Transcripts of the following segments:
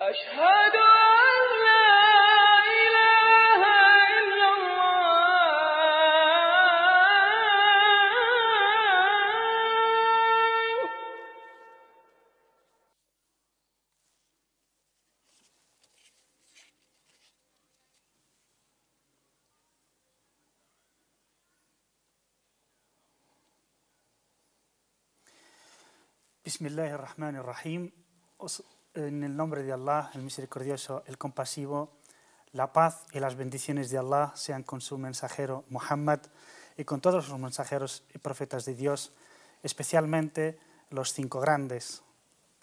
أشهد أن لا إله إلا الله. Bismillahirrahmanirrahim. En el nombre de Allah, el misericordioso, el compasivo, la paz y las bendiciones de Allah sean con su mensajero Muhammad y con todos los mensajeros y profetas de Dios, especialmente los 5 grandes,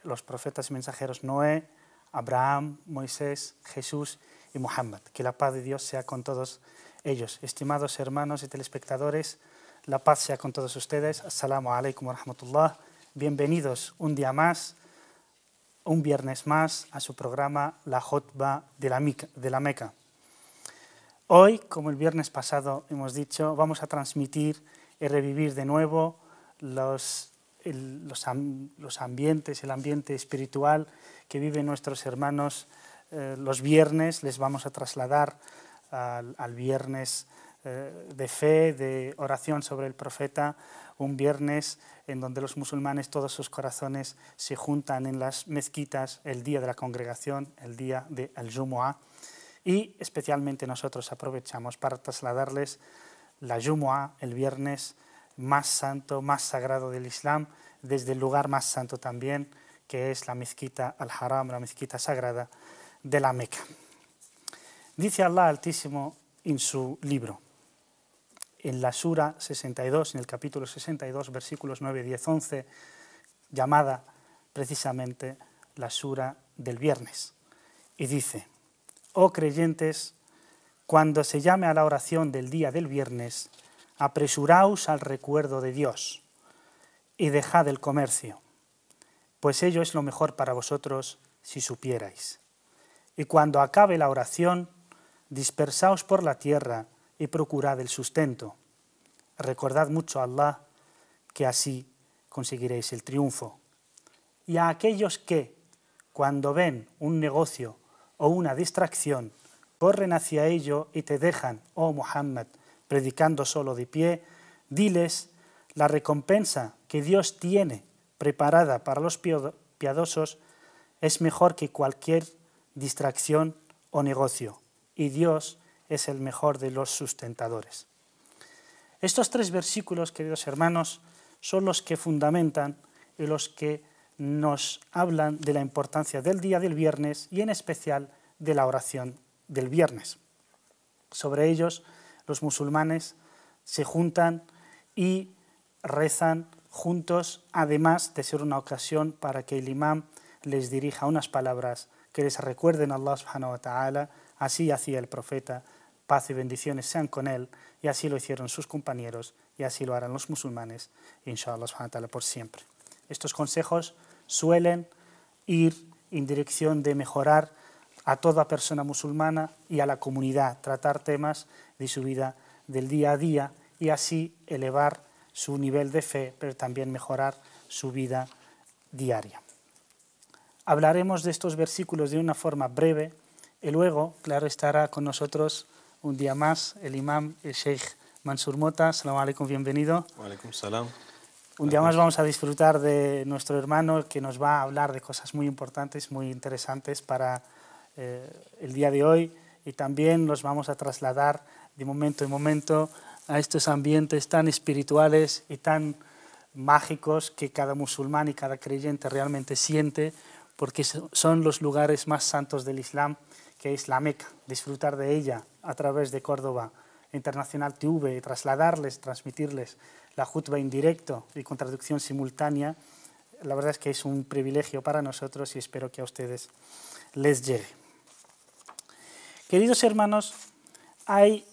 los profetas y mensajeros Noé, Abraham, Moisés, Jesús y Muhammad. Que la paz de Dios sea con todos ellos. Estimados hermanos y telespectadores, la paz sea con todos ustedes. Assalamu alaikum wa rahmatullah. Bienvenidos un día más, un viernes más, a su programa La Khutba de la Meca. Hoy, como el viernes pasado hemos dicho, vamos a transmitir y revivir de nuevo los ambientes, el ambiente espiritual que viven nuestros hermanos los viernes. Les vamos a trasladar al viernes de fe, de oración sobre el profeta, un viernes en donde los musulmanes, todos sus corazones se juntan en las mezquitas el día de la congregación, el día de al-Jumu'ah, y especialmente nosotros aprovechamos para trasladarles la Jumu'ah, el viernes más santo, más sagrado del Islam, desde el lugar más santo también, que es la mezquita al-Haram, la mezquita sagrada de la Meca. Dice Allah Altísimo en su libro, en la Sura 62, en el capítulo 62, versículos 9, 10, 11, llamada precisamente la Sura del viernes. Y dice: oh creyentes, cuando se llame a la oración del día del viernes, apresuraos al recuerdo de Dios y dejad el comercio, pues ello es lo mejor para vosotros si supierais. Y cuando acabe la oración, dispersaos por la tierra y procurad el sustento. Recordad mucho a Allah, que así conseguiréis el triunfo. Y a aquellos que, cuando ven un negocio o una distracción, corren hacia ello y te dejan, oh Muhammad, predicando solo de pie, diles: la recompensa que Dios tiene preparada para los piadosos es mejor que cualquier distracción o negocio, y Dios es el mejor de los sustentadores. Estos 3 versículos, queridos hermanos, son los que fundamentan y los que nos hablan de la importancia del día del viernes y en especial de la oración del viernes. Sobre ellos, los musulmanes se juntan y rezan juntos, además de ser una ocasión para que el imam les dirija unas palabras que les recuerden a Allah subhanahu wa ta'ala. Así hacía el profeta, paz y bendiciones sean con él, y así lo hicieron sus compañeros, y así lo harán los musulmanes, inshallah subhanahu wa ta'ala, por siempre. Estos consejos suelen ir en dirección de mejorar a toda persona musulmana y a la comunidad, tratar temas de su vida del día a día y así elevar su nivel de fe, pero también mejorar su vida diaria. Hablaremos de estos versículos de una forma breve y luego, claro, estará con nosotros un día más el imam, el Sheikh Mansur Mota. Assalamu alaikum, bienvenido. Wa alaikum salam. Un día más vamos a disfrutar de nuestro hermano que nos va a hablar de cosas muy importantes, muy interesantes para el día de hoy, y también los vamos a trasladar de momento en momento a estos ambientes tan espirituales y tan mágicos que cada musulmán y cada creyente realmente siente, porque son los lugares más santos del Islam, que es la Meca. Disfrutar de ella a través de Córdoba Internacional TV y transmitirles la khutba en directo y con traducción simultánea, la verdad es que es un privilegio para nosotros y espero que a ustedes les llegue. Queridos hermanos, hay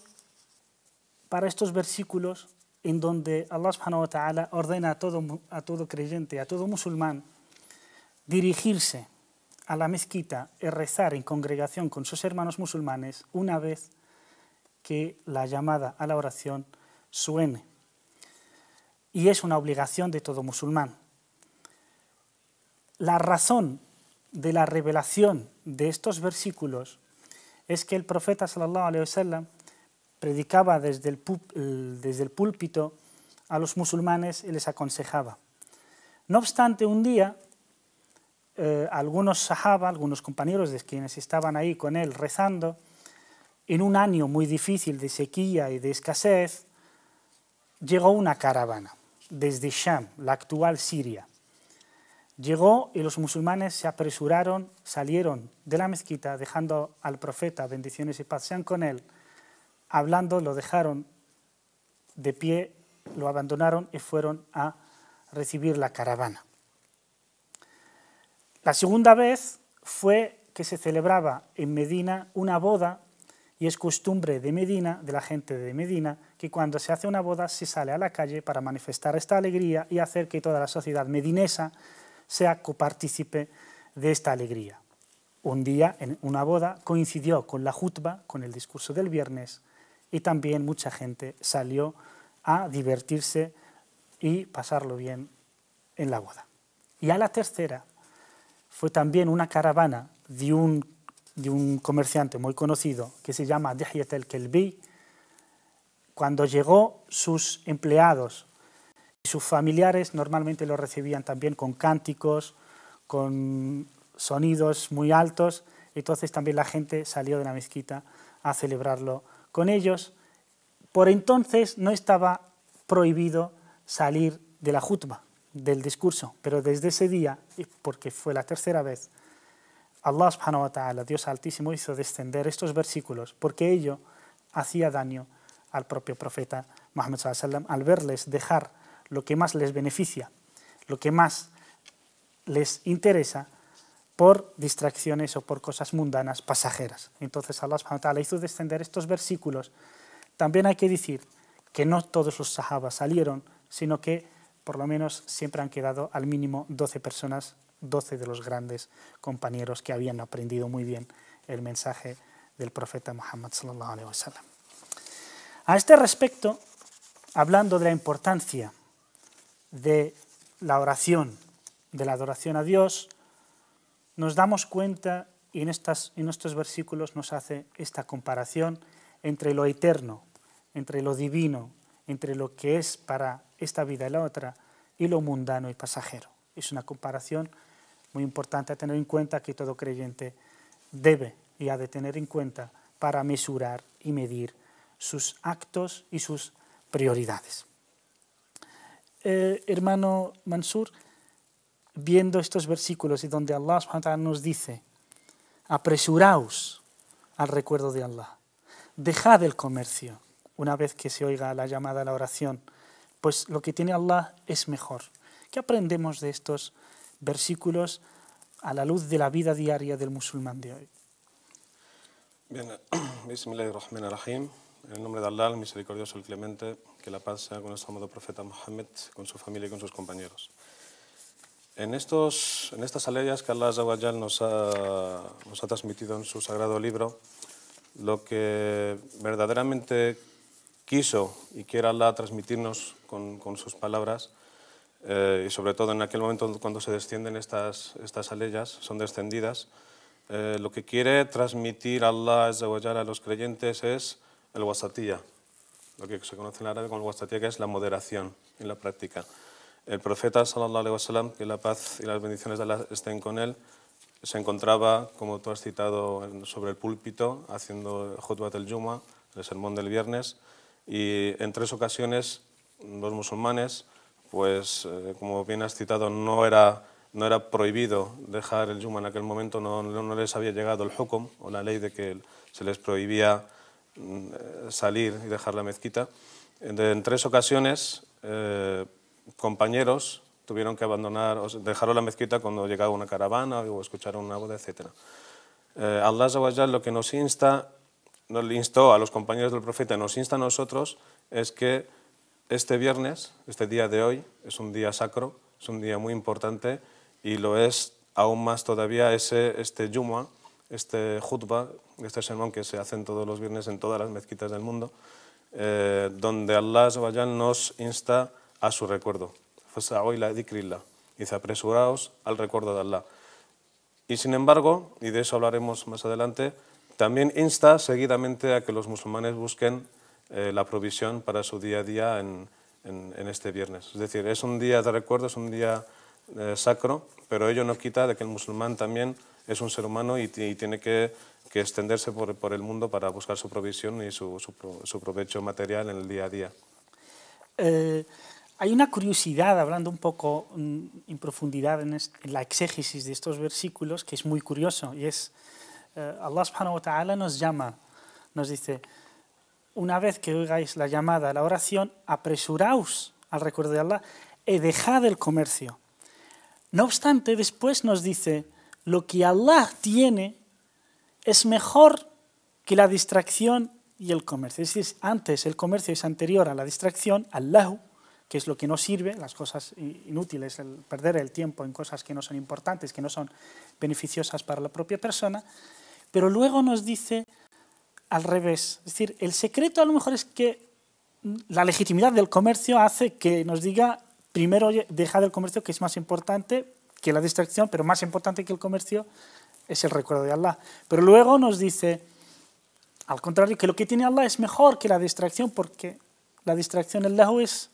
para estos versículos en donde Allah subhanahu wa ta'ala ordena a todo creyente, a todo musulmán, dirigirse a la mezquita y rezar en congregación con sus hermanos musulmanes una vez que la llamada a la oración suene. Y es una obligación de todo musulmán. La razón de la revelación de estos versículos es que el profeta sallallahu alaihi wasallam predicaba desde el púlpito a los musulmanes y les aconsejaba. No obstante, un día, algunos sahaba, algunos compañeros de quienes estaban ahí con él rezando, en un año muy difícil de sequía y de escasez, llegó una caravana desde Sham, la actual Siria. Llegó y los musulmanes se apresuraron, salieron de la mezquita, dejando al profeta, bendiciones y paz sean con él, hablando, lo dejaron de pie, lo abandonaron y fueron a recibir la caravana. La segunda vez fue que se celebraba en Medina una boda, y es costumbre de Medina, de la gente de Medina, que cuando se hace una boda se sale a la calle para manifestar esta alegría y hacer que toda la sociedad medinesa sea copartícipe de esta alegría. Un día, en una boda, coincidió con la jutba, con el discurso del viernes, y también mucha gente salió a divertirse y pasarlo bien en la boda. Y a la tercera fue también una caravana de un comerciante muy conocido que se llama Dihyat al-Kalbi. Cuando llegó, sus empleados y sus familiares normalmente lo recibían también con cánticos, con sonidos muy altos, entonces también la gente salió de la mezquita a celebrarlo con ellos. Por entonces no estaba prohibido salir de la jutba, del discurso, pero desde ese día, porque fue la tercera vez, Allah subhanahu wa ta'ala, Dios Altísimo, hizo descender estos versículos porque ello hacía daño al propio profeta Muhammad sallallahu alaihi wasallam al verles dejar lo que más les beneficia, lo que más les interesa por distracciones o por cosas mundanas, pasajeras. Entonces Allah subhanahu wa ta'ala hizo descender estos versículos. También hay que decir que no todos los sahabas salieron, sino que por lo menos siempre han quedado al mínimo 12 personas, 12 de los grandes compañeros que habían aprendido muy bien el mensaje del profeta Muhammad sallallahu alaihi wasallam. A este respecto, hablando de la importancia de la oración, de la adoración a Dios, nos damos cuenta, y en estos versículos nos hace esta comparación entre lo eterno, entre lo divino, entre lo que es para esta vida y la otra, y lo mundano y pasajero. Es una comparación muy importante a tener en cuenta que todo creyente debe y ha de tener en cuenta para mesurar y medir sus actos y sus prioridades. Hermano Mansur, viendo estos versículos y donde Allah subhanahu wa ta'ala nos dice: apresuraos al recuerdo de Allah, dejad el comercio una vez que se oiga la llamada a la oración, pues lo que tiene Allah es mejor. ¿Qué aprendemos de estos versículos a la luz de la vida diaria del musulmán de hoy? Bien, Bismillahirrahmanirrahim. En el nombre de Allah, el misericordioso, el clemente, que la paz sea con nuestro amado profeta Muhammad, con su familia y con sus compañeros. En estas aleyas que Allah Azza wa Jal nos ha transmitido en su sagrado libro, lo que verdaderamente quiso y quiere Allah transmitirnos con sus palabras, y sobre todo en aquel momento cuando se descienden estas aleyas, son descendidas, lo que quiere transmitir Allah Azza wa Jal a los creyentes es el wasatiyya, lo que se conoce en árabe como el wasatiyya, que es la moderación en la práctica. El profeta sallallahu alaihi wasallam, que la paz y las bendiciones de Allah estén con él, se encontraba, como tú has citado, sobre el púlpito haciendo Khutbat al-Jumu'ah, el sermón del viernes, y en 3 ocasiones los musulmanes, pues como bien has citado, no era prohibido dejar el Jumu'ah en aquel momento, no les había llegado el hukum o la ley de que se les prohibía salir y dejar la mezquita. En 3 ocasiones compañeros tuvieron que abandonar, dejaron la mezquita cuando llegaba una caravana o escucharon una boda, etc. Allah Azza wa Jal lo que nos insta nos instó a los compañeros del profeta, nos insta a nosotros, es que este viernes, este día de hoy, es un día sacro, es un día muy importante y lo es aún más todavía este Jumu'ah, este khutbah, este sermón que se hacen todos los viernes en todas las mezquitas del mundo, donde Allah Azza wa Jal nos insta a su recuerdo. Fasa'u ila dhikrillah. Dice, apresuraos al recuerdo de Allah. Y sin embargo, y de eso hablaremos más adelante, también insta seguidamente a que los musulmanes busquen la provisión para su día a día en este viernes. Es decir, es un día de recuerdo, es un día sacro, pero ello no quita de que el musulmán también es un ser humano y tiene que extenderse por el mundo para buscar su provisión y su provecho material en el día a día. Hay una curiosidad, hablando un poco en profundidad en la exégesis de estos versículos, que es muy curioso, y es Allah subhanahu wa ta'ala nos llama, nos dice, una vez que oigáis la llamada a la oración, apresuraos al recuerdo de Allah y dejad el comercio. No obstante, después nos dice, lo que Allah tiene es mejor que la distracción y el comercio. Es decir, antes el comercio es anterior a la distracción, al lahu, que es lo que no sirve, las cosas inútiles, el perder el tiempo en cosas que no son importantes, que no son beneficiosas para la propia persona, pero luego nos dice al revés. Es decir, el secreto a lo mejor es que la legitimidad del comercio hace que nos diga, primero dejar el comercio, que es más importante que la distracción, pero más importante que el comercio es el recuerdo de Allah. Pero luego nos dice, al contrario, que lo que tiene Allah es mejor que la distracción, porque la distracción, el lahu, es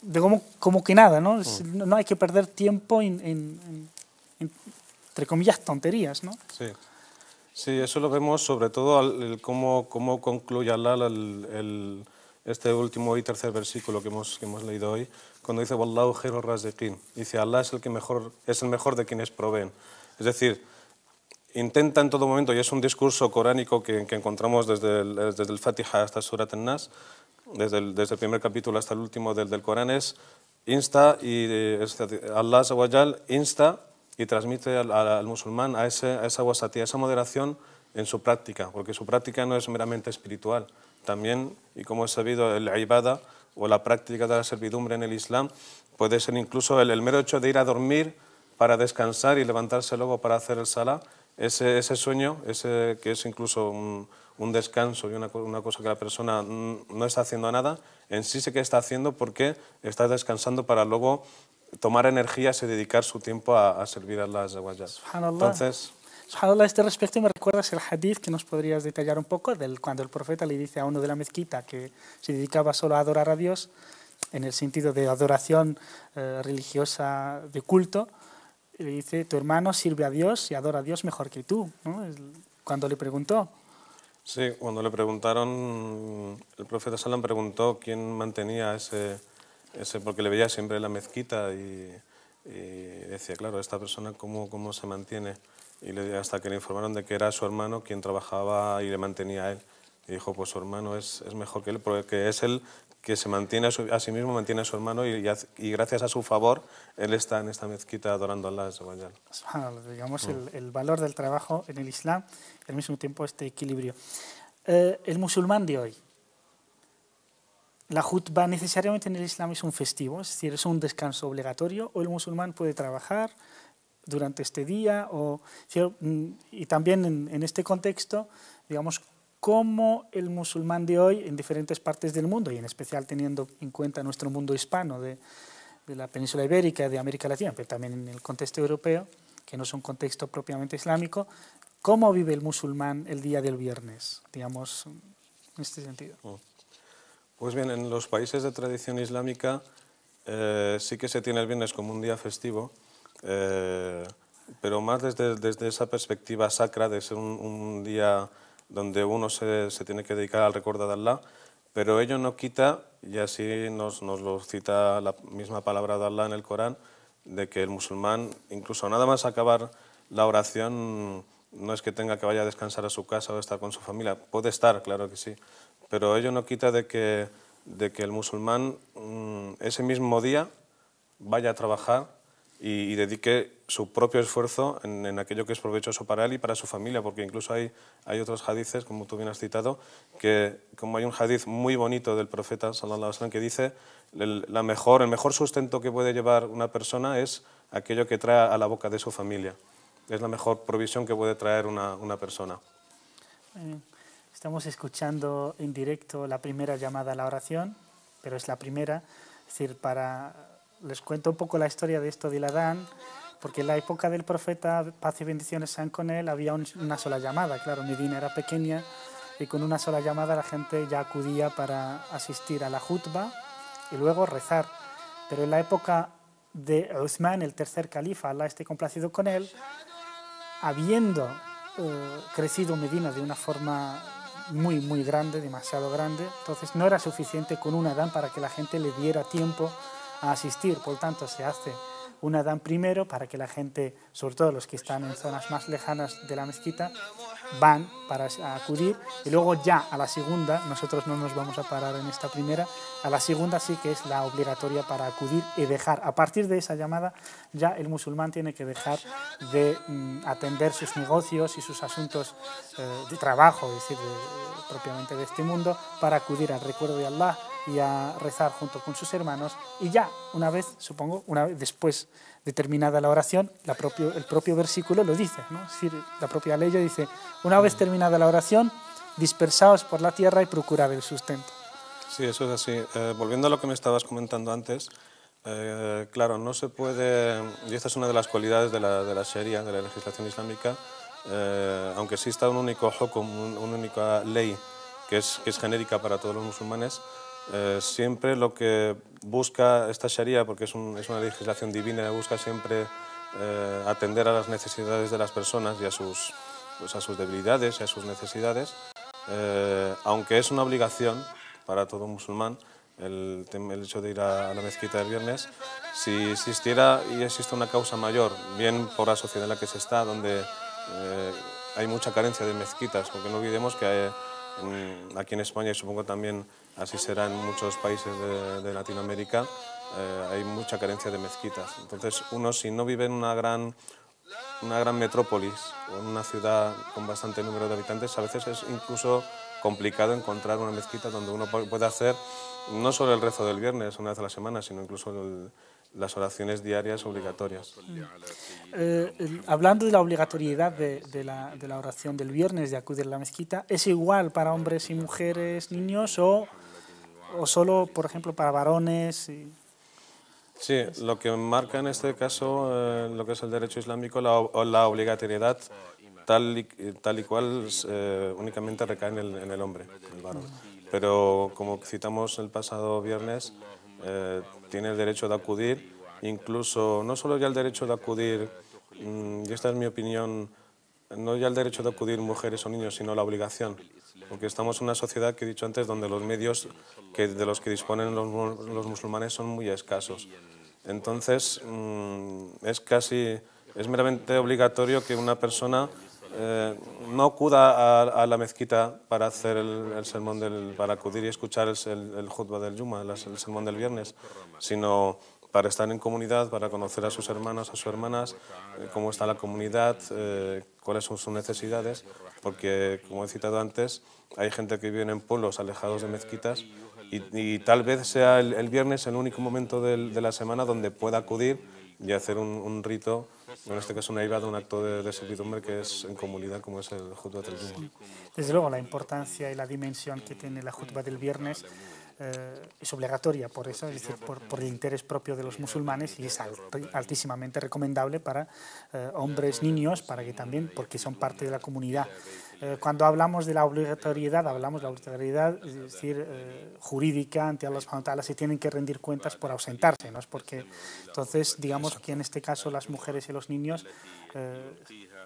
de como que nada, ¿no? No hay que perder tiempo en, entre comillas, tonterías, ¿no? Sí. Sí, eso lo vemos sobre todo cómo concluye Allah este último y tercer versículo que hemos leído hoy, cuando dice Wallahu khairur raziqin. Dice, Allah es el mejor de quienes proveen. Es decir, intenta en todo momento, y es un discurso coránico que encontramos desde el Fatiha hasta Surat An-Nas, desde el primer capítulo hasta el último del Corán, Allah Azza wa Jal insta y transmite al musulmán a esa wasatía, a esa moderación en su práctica, porque su práctica no es meramente espiritual. También, y como es sabido, el ibada o la práctica de la servidumbre en el Islam puede ser incluso el mero hecho de ir a dormir para descansar y levantarse luego para hacer el salah. Ese sueño, que es incluso un descanso y una cosa que la persona no está haciendo nada, en sí que está haciendo porque está descansando para luego tomar energías y dedicar su tiempo a servir a Allah Azza wa Jal. Entonces, Subhanallah, a este respecto me recuerdas el hadith que nos podrías detallar un poco, cuando el profeta le dice a uno de la mezquita que se dedicaba solo a adorar a Dios, en el sentido de adoración religiosa de culto, le dice, tu hermano sirve a Dios y adora a Dios mejor que tú, ¿no? Cuando le preguntó. Sí, cuando le preguntaron, el profeta Salam preguntó quién mantenía ese, porque le veía siempre en la mezquita y decía, claro, esta persona cómo se mantiene, y hasta que le informaron de que era su hermano quien trabajaba y le mantenía a él, y dijo, pues su hermano es mejor que él, porque es él que se mantiene a sí mismo, mantiene a su hermano y gracias a su favor él está en esta mezquita adorando a Allah Azza wa Jal. Subhanallah, digamos el valor del trabajo en el Islam y al mismo tiempo este equilibrio. El musulmán de hoy, la khutbah necesariamente en el Islam es un festivo, es decir, es un descanso obligatorio, o el musulmán puede trabajar durante este día, y también en este contexto, digamos, cómo el musulmán de hoy en diferentes partes del mundo, y en especial teniendo en cuenta nuestro mundo hispano de la península ibérica, de América Latina, pero también en el contexto europeo, que no es un contexto propiamente islámico, cómo vive el musulmán el día del viernes, digamos, en este sentido. Pues bien, en los países de tradición islámica sí que se tiene el viernes como un día festivo, pero más desde esa perspectiva sacra de ser un día donde uno se tiene que dedicar al recuerdo de Allah, pero ello no quita, y así nos lo cita la misma palabra de Allah en el Corán, de que el musulmán, incluso nada más acabar la oración, no es que tenga que vaya a descansar a su casa o estar con su familia, puede estar, claro que sí, pero ello no quita de que el musulmán ese mismo día vaya a trabajar y dedique su propio esfuerzo en aquello que es provechoso para él y para su familia, porque incluso hay otros hadices, como tú bien has citado, que como hay un hadith muy bonito del profeta sallallahu alaihi wasallam que dice el mejor sustento que puede llevar una persona es aquello que trae a la boca de su familia. Es la mejor provisión que puede traer una persona. Estamos escuchando en directo la primera llamada a la oración, pero es la primera. Es decir, les cuento un poco la historia de esto del Adán, porque en la época del profeta, paz y bendiciones sean con él, había una sola llamada. Claro, Medina era pequeña y con una sola llamada la gente ya acudía para asistir a la jutba y luego rezar. Pero en la época de Uthman, el tercer califa, Allah esté complacido con él, habiendo crecido Medina de una forma muy grande, demasiado grande, entonces no era suficiente con un adán para que la gente le diera tiempo a asistir, por tanto se hace un adán primero para que la gente, sobre todo los que están en zonas más lejanas de la mezquita, van para acudir, y luego ya a la segunda, nosotros no nos vamos a parar en esta primera, a la segunda sí que es la obligatoria para acudir y dejar. A partir de esa llamada ya el musulmán tiene que dejar de atender sus negocios y sus asuntos de trabajo, es decir, propiamente de este mundo, para acudir al recuerdo de Allah y a rezar junto con sus hermanos, y ya una vez, supongo, una vez después de terminada la oración, el propio versículo lo dice, ¿no? Es decir, la propia ley dice, una vez terminada la oración, dispersaos por la tierra y procurad el sustento. Sí, eso es así. Volviendo a lo que me estabas comentando antes, claro, no se puede, y esta es una de las cualidades de la Sharia, de la legislación islámica, aunque exista un único hukum, una única ley que es genérica para todos los musulmanes, siempre lo que busca esta Sharia, porque es una legislación divina, busca siempre atender a las necesidades de las personas y a sus debilidades y a sus necesidades, aunque es una obligación para todo musulmán el hecho de ir a la mezquita del viernes. Si existiera y existe una causa mayor, bien por la sociedad en la que se está, donde hay mucha carencia de mezquitas, porque no olvidemos que aquí en España, y supongo también así será en muchos países de Latinoamérica, hay mucha carencia de mezquitas. Entonces, uno, si no vive en una gran metrópolis o en una ciudad con bastante número de habitantes, a veces es incluso complicado encontrar una mezquita donde uno pueda hacer no solo el rezo del viernes una vez a la semana, sino incluso las oraciones diarias obligatorias. Hablando de la obligatoriedad de la oración del viernes, de acudir a la mezquita, ¿es igual para hombres y mujeres, niños, o solo, por ejemplo, para varones? Sí, lo que marca en este caso lo que es el derecho islámico, la obligatoriedad tal y cual únicamente recae en el hombre, en el varón. Pero como citamos el pasado viernes, tiene el derecho de acudir, incluso no solo ya el derecho de acudir, y esta es mi opinión, no ya el derecho de acudir mujeres o niños, sino la obligación, porque estamos en una sociedad que he dicho antes donde los medios de los que disponen los musulmanes son muy escasos. Entonces es meramente obligatorio que una persona no acuda a la mezquita para hacer el sermón para acudir y escuchar el jutba del Juma, el sermón del viernes, sino para estar en comunidad, para conocer a sus hermanos, a sus hermanas, cómo está la comunidad, cuáles son sus necesidades, porque, como he citado antes, hay gente que vive en pueblos alejados de mezquitas y tal vez sea el viernes el único momento de la semana donde pueda acudir y hacer un rito, en este caso una ibada, un acto de servidumbre que es en comunidad, como es el jutba del Juma. Desde luego, la importancia y la dimensión que tiene la jutba del viernes es obligatoria por eso, es decir, por el interés propio de los musulmanes, y es altísimamente recomendable para hombres, niños, porque son parte de la comunidad. Cuando hablamos de la obligatoriedad, hablamos de la obligatoriedad, es decir, jurídica ante Allah subhanahu wa ta'ala, se tienen que rendir cuentas por ausentarse, ¿no? Es porque, entonces, digamos que en este caso las mujeres y los niños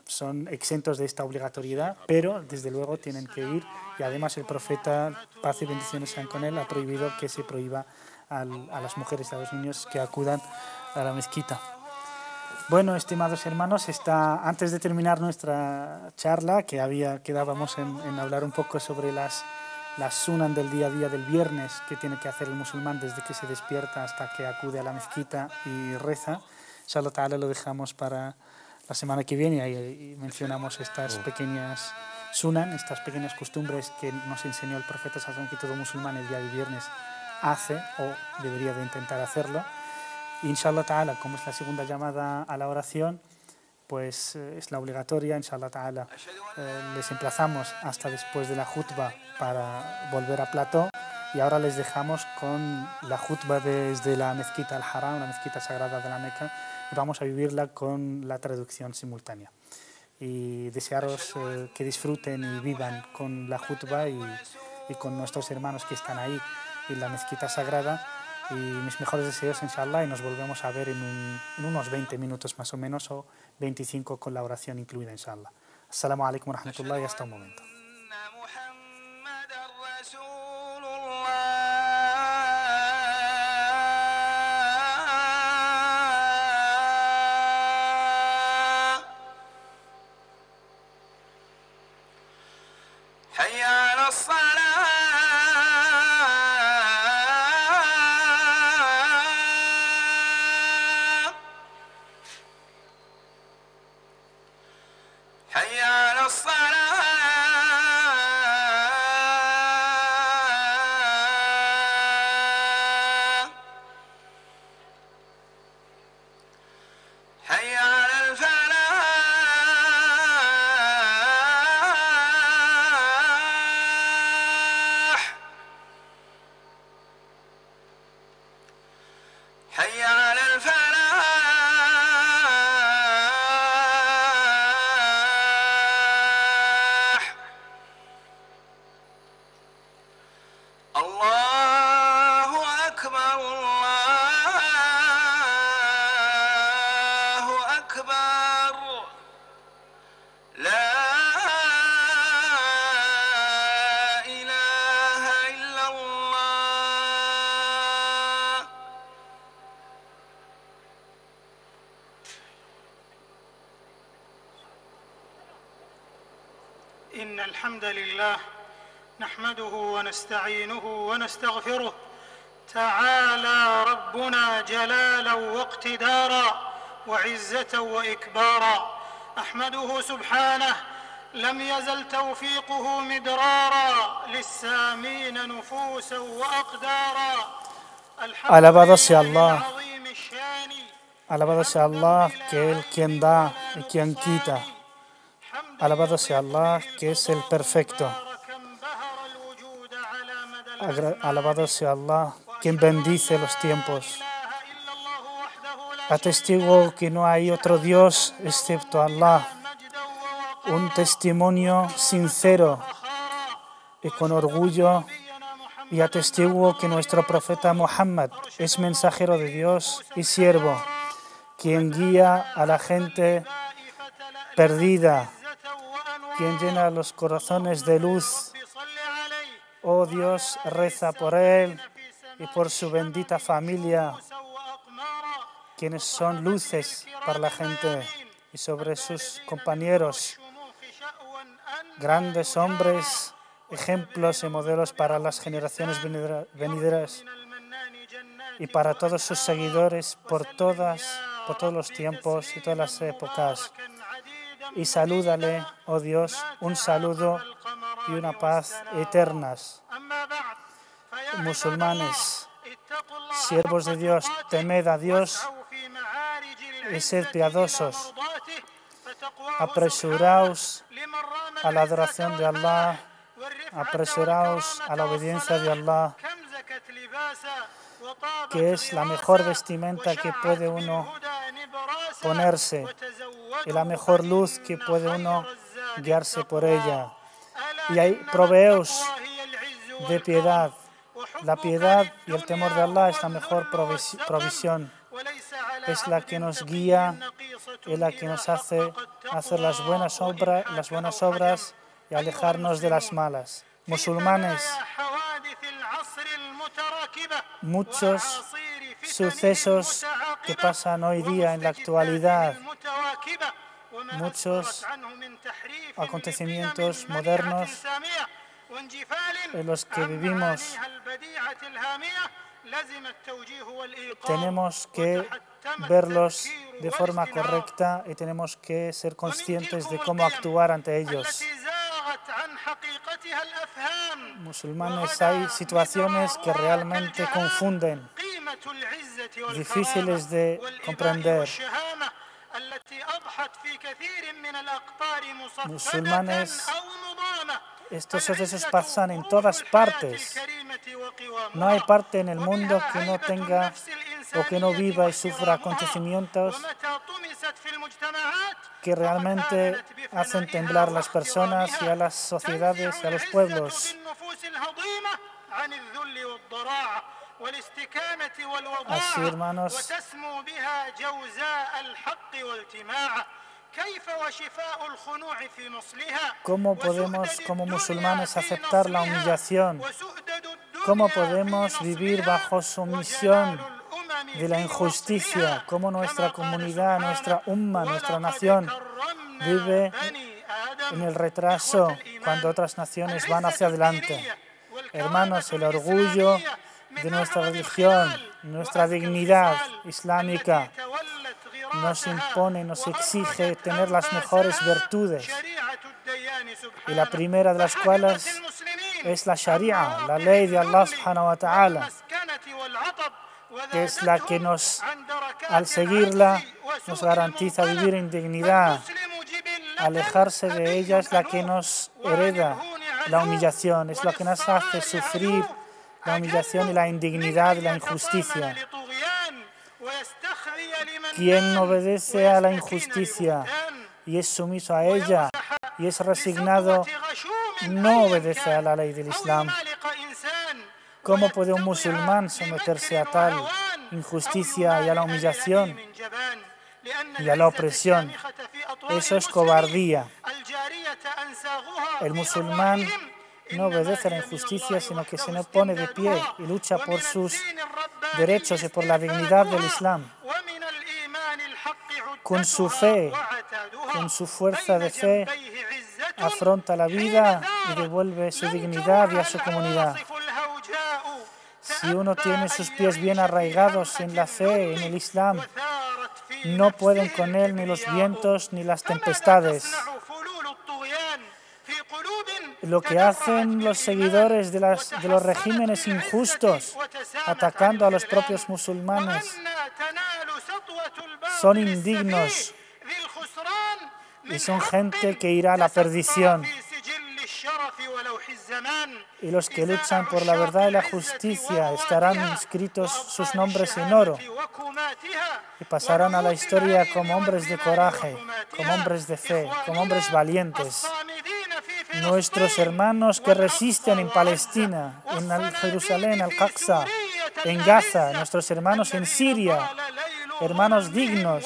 son exentos de esta obligatoriedad, pero desde luego tienen que ir, y además el profeta, paz y bendiciones sean con él, ha prohibido que se prohíba a las mujeres y a los niños que acudan a la mezquita. Bueno, estimados hermanos, antes de terminar nuestra charla, que quedábamos en hablar un poco sobre las sunan del día a día del viernes que tiene que hacer el musulmán desde que se despierta hasta que acude a la mezquita y reza, Inshallah ta'ala lo dejamos para la semana que viene y mencionamos estas pequeñas sunan, estas pequeñas costumbres que nos enseñó el profeta sallallahu que todo musulmán el día de viernes hace o debería de intentar hacerlo. Inshallah ta'ala, como es la segunda llamada a la oración, pues es la obligatoria. Inshallah ta'ala, les emplazamos hasta después de la jutba para volver a plató, y ahora les dejamos con la jutba desde la mezquita al-Haram, la mezquita sagrada de la Meca, y vamos a vivirla con la traducción simultánea. Y desearos que disfruten y vivan con la jutba y con nuestros hermanos que están ahí en la mezquita sagrada. Y mis mejores deseos, inshallah, y nos volvemos a ver en unos 20 minutos más o menos, o 25 con la oración incluida, inshallah. Assalamu alaikum wa rahmatullah, y hasta un momento. إن الحمد لله نحمده ونستعينه ونستغفره تعالى ربنا جلالا واقتدارا وعزة وإكبارا أحمده سبحانه لم يزل توفيقه مدرارا للسامين نفوسا وأقدارا Alabado sea Allah, alabado sea Allah, que Él quien da y quien quita. Alabado sea Allah, que es el perfecto. Alabado sea Allah, quien bendice los tiempos. Atestiguo que no hay otro Dios excepto Allah. Un testimonio sincero y con orgullo. Y atestiguo que nuestro profeta Muhammad es mensajero de Dios y siervo, quien guía a la gente perdida, quien llena los corazones de luz. Oh Dios, reza por él y por su bendita familia, quienes son luces para la gente, y sobre sus compañeros, grandes hombres, ejemplos y modelos para las generaciones venideras, y para todos sus seguidores por todos los tiempos y todas las épocas. Y salúdale, oh Dios, un saludo y una paz eternas. Musulmanes, siervos de Dios, temed a Dios y sed piadosos. Apresuraos a la adoración de Allah, apresuraos a la obediencia de Allah, que es la mejor vestimenta que puede uno ponerse y la mejor luz que puede uno guiarse por ella. Y ahí proveos de piedad. La piedad y el temor de Allah es la mejor provisión. Es la que nos guía y la que nos hace hacer las buenas obras y alejarnos de las malas. Musulmanes, muchos sucesos que pasan hoy día en la actualidad, muchos acontecimientos modernos en los que vivimos tenemos que verlos de forma correcta y tenemos que ser conscientes de cómo actuar ante ellos. Musulmanes, hay situaciones que realmente confunden, difíciles de comprender. Musulmanes, estos sucesos pasan en todas partes. No hay parte en el mundo que no tenga o que no viva y sufra acontecimientos que realmente hacen temblar a las personas y a las sociedades y a los pueblos. Así, hermanos, ¿cómo podemos como musulmanes aceptar la humillación? ¿Cómo podemos vivir bajo sumisión de la injusticia? ¿Cómo nuestra comunidad, nuestra umma, nuestra nación vive en el retraso cuando otras naciones van hacia adelante? Hermanos, el orgullo de nuestra religión, nuestra dignidad islámica, nos impone, nos exige tener las mejores virtudes. Y la primera de las cuales es la Sharia, la ley de Allah subhanahu wa ta'ala, que es la que al seguirla, nos garantiza vivir en dignidad. Alejarse de ella es la que nos hereda la humillación, es lo que nos hace sufrir la humillación y la indignidad y la injusticia. Quien obedece a la injusticia y es sumiso a ella y es resignado, no obedece a la ley del Islam. ¿Cómo puede un musulmán someterse a tal injusticia y a la humillación y a la opresión? Eso es cobardía. El musulmán no obedece a la injusticia, sino que se pone de pie y lucha por sus derechos y por la dignidad del Islam. Con su fe, con su fuerza de fe, afronta la vida y devuelve su dignidad y a su comunidad. Si uno tiene sus pies bien arraigados en la fe, en el Islam, no pueden con él ni los vientos ni las tempestades. Lo que hacen los seguidores de los regímenes injustos, atacando a los propios musulmanes, son indignos y son gente que irá a la perdición. Y los que luchan por la verdad y la justicia estarán inscritos sus nombres en oro y pasarán a la historia como hombres de coraje, como hombres de fe, como hombres valientes. Nuestros hermanos que resisten en Palestina, en Jerusalén, Al-Aqsa, en Gaza, nuestros hermanos en Siria, hermanos dignos,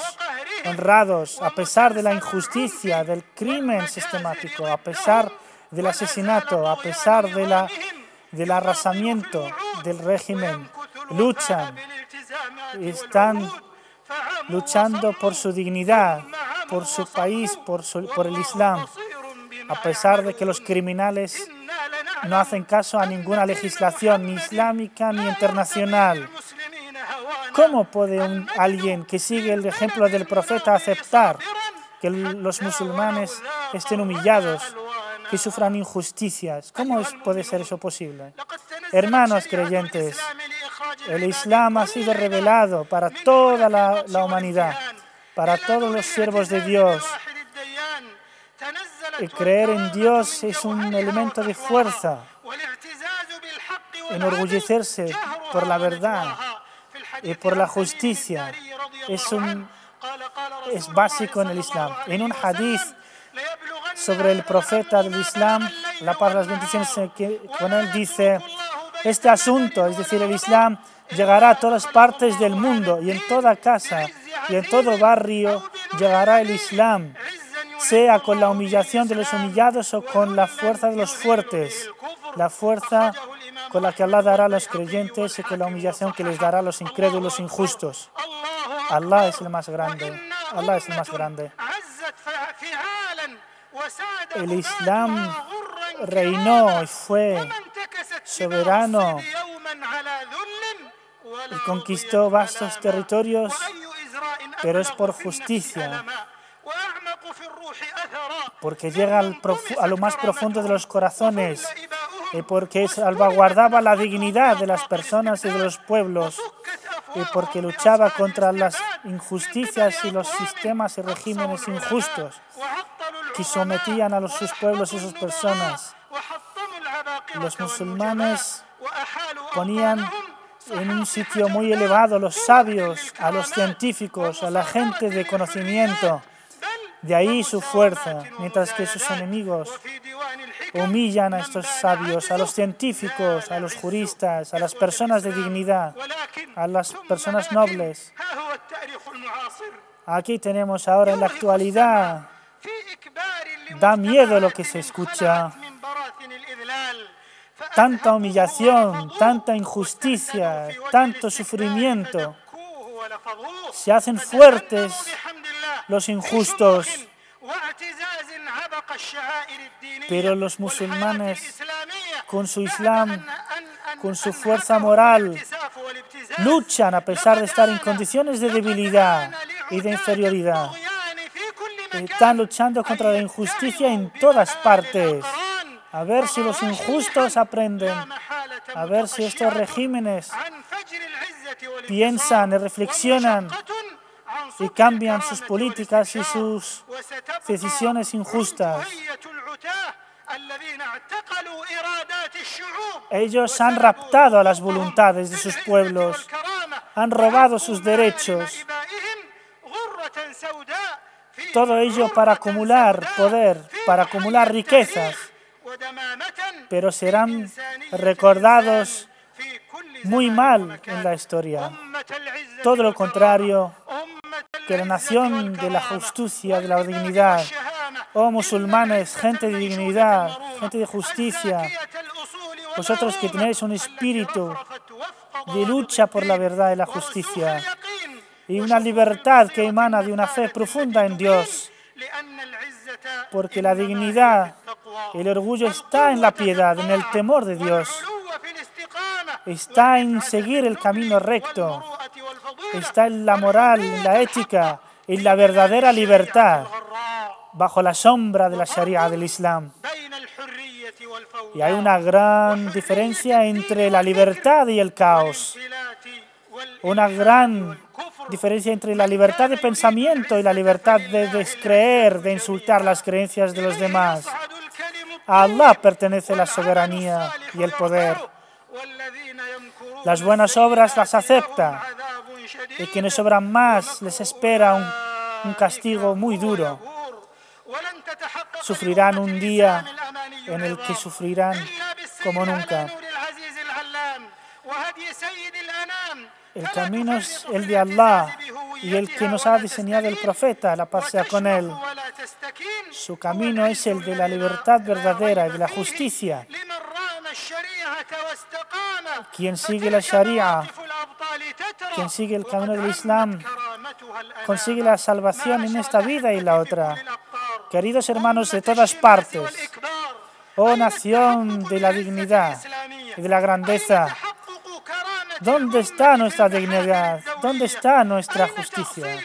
honrados, a pesar de la injusticia, del crimen sistemático, a pesar del asesinato, a pesar del arrasamiento del régimen, luchan y están luchando por su dignidad, por su país, por el Islam, a pesar de que los criminales no hacen caso a ninguna legislación, ni islámica ni internacional. ¿Cómo puede alguien que sigue el ejemplo del profeta aceptar que los musulmanes estén humillados, que sufran injusticias? ¿Cómo puede ser eso posible? Hermanos creyentes, el Islam ha sido revelado para toda la humanidad, para todos los siervos de Dios. Y creer en Dios es un elemento de fuerza. Enorgullecerse por la verdad y por la justicia es básico en el Islam. En un hadith sobre el profeta del Islam, la paz de las bendiciones con él, dice: este asunto, es decir, el Islam, llegará a todas partes del mundo y en toda casa y en todo barrio llegará el Islam, sea con la humillación de los humillados o con la fuerza de los fuertes, la fuerza con la que Allah dará a los creyentes y con la humillación que les dará a los incrédulos injustos. Allah es el más grande. Allah es el más grande. El Islam reinó y fue soberano y conquistó vastos territorios, pero es por justicia, porque llega a lo más profundo de los corazones, y porque salvaguardaba la dignidad de las personas y de los pueblos, y porque luchaba contra las injusticias y los sistemas y regímenes injustos que sometían a sus pueblos y sus personas. Los musulmanes ponían en un sitio muy elevado a los sabios, a los científicos, a la gente de conocimiento. De ahí su fuerza, mientras que sus enemigos humillan a estos sabios, a los científicos, a los juristas, a las personas de dignidad, a las personas nobles. Aquí tenemos ahora en la actualidad, da miedo lo que se escucha. Tanta humillación, tanta injusticia, tanto sufrimiento. Se hacen fuertes los injustos, pero los musulmanes, con su Islam, con su fuerza moral, luchan a pesar de estar en condiciones de debilidad y de inferioridad. Están luchando contra la injusticia en todas partes. A ver si los injustos aprenden, a ver si estos regímenes piensan y reflexionan y cambian sus políticas y sus decisiones injustas. Ellos han raptado a las voluntades de sus pueblos, han robado sus derechos. Todo ello para acumular poder, para acumular riquezas, pero serán recordados muy mal en la historia. Todo lo contrario, que la nación de la justicia, de la dignidad, oh musulmanes, gente de dignidad, gente de justicia, vosotros que tenéis un espíritu de lucha por la verdad y la justicia y una libertad que emana de una fe profunda en Dios, porque la dignidad, el orgullo está en la piedad, en el temor de Dios, está en seguir el camino recto, está en la moral, en la ética, en la verdadera libertad, bajo la sombra de la Sharia del Islam. Y hay una gran diferencia entre la libertad y el caos, una gran diferencia entre la libertad de pensamiento y la libertad de descreer, de insultar las creencias de los demás. A Allah pertenece la soberanía y el poder. Las buenas obras las acepta y quienes obran más les espera un castigo muy duro. Sufrirán un día en el que sufrirán como nunca. El camino es el de Allah y el que nos ha diseñado el profeta, la paz sea con él. Su camino es el de la libertad verdadera y de la justicia. Quien sigue la Sharia, quien sigue el camino del Islam, consigue la salvación en esta vida y la otra. Queridos hermanos de todas partes, oh nación de la dignidad y de la grandeza, ¿dónde está nuestra dignidad? ¿Dónde está nuestra justicia?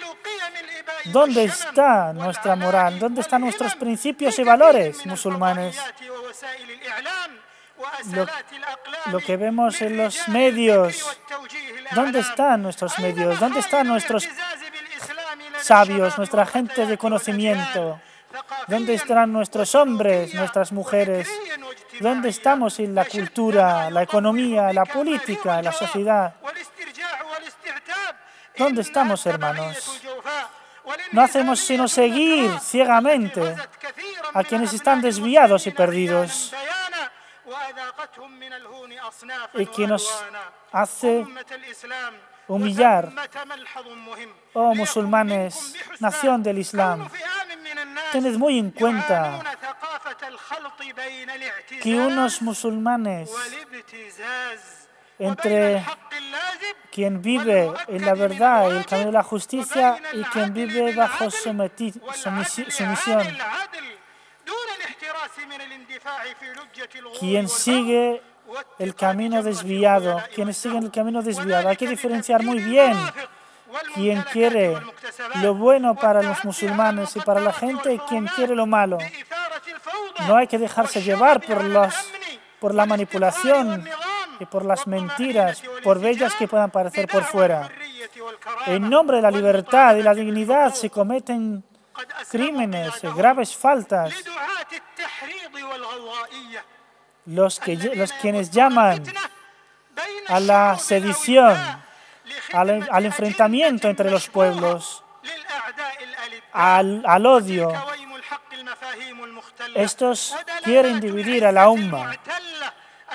¿Dónde está nuestra moral? ¿Dónde están nuestros principios y valores, musulmanes? Lo que vemos en los medios, ¿dónde están nuestros medios? ¿Dónde están nuestros sabios, nuestra gente de conocimiento? ¿Dónde están nuestros hombres, nuestras mujeres? ¿Dónde estamos en la cultura, la economía, la política, la sociedad? ¿Dónde estamos, hermanos? No hacemos sino seguir ciegamente a quienes están desviados y perdidos, y que nos hace humillar. Oh musulmanes, nación del Islam, tened muy en cuenta que unos musulmanes, entre quien vive en la verdad y el camino de la justicia y quien vive bajo sumisión, quien sigue el camino desviado, quienes siguen el camino desviado. Hay que diferenciar muy bien quien quiere lo bueno para los musulmanes y para la gente y quien quiere lo malo. No hay que dejarse llevar por la manipulación y por las mentiras, por bellas que puedan parecer por fuera. En nombre de la libertad y la dignidad se cometen crímenes, graves faltas. Quienes llaman a la sedición, al enfrentamiento entre los pueblos, al odio, estos quieren dividir a la umma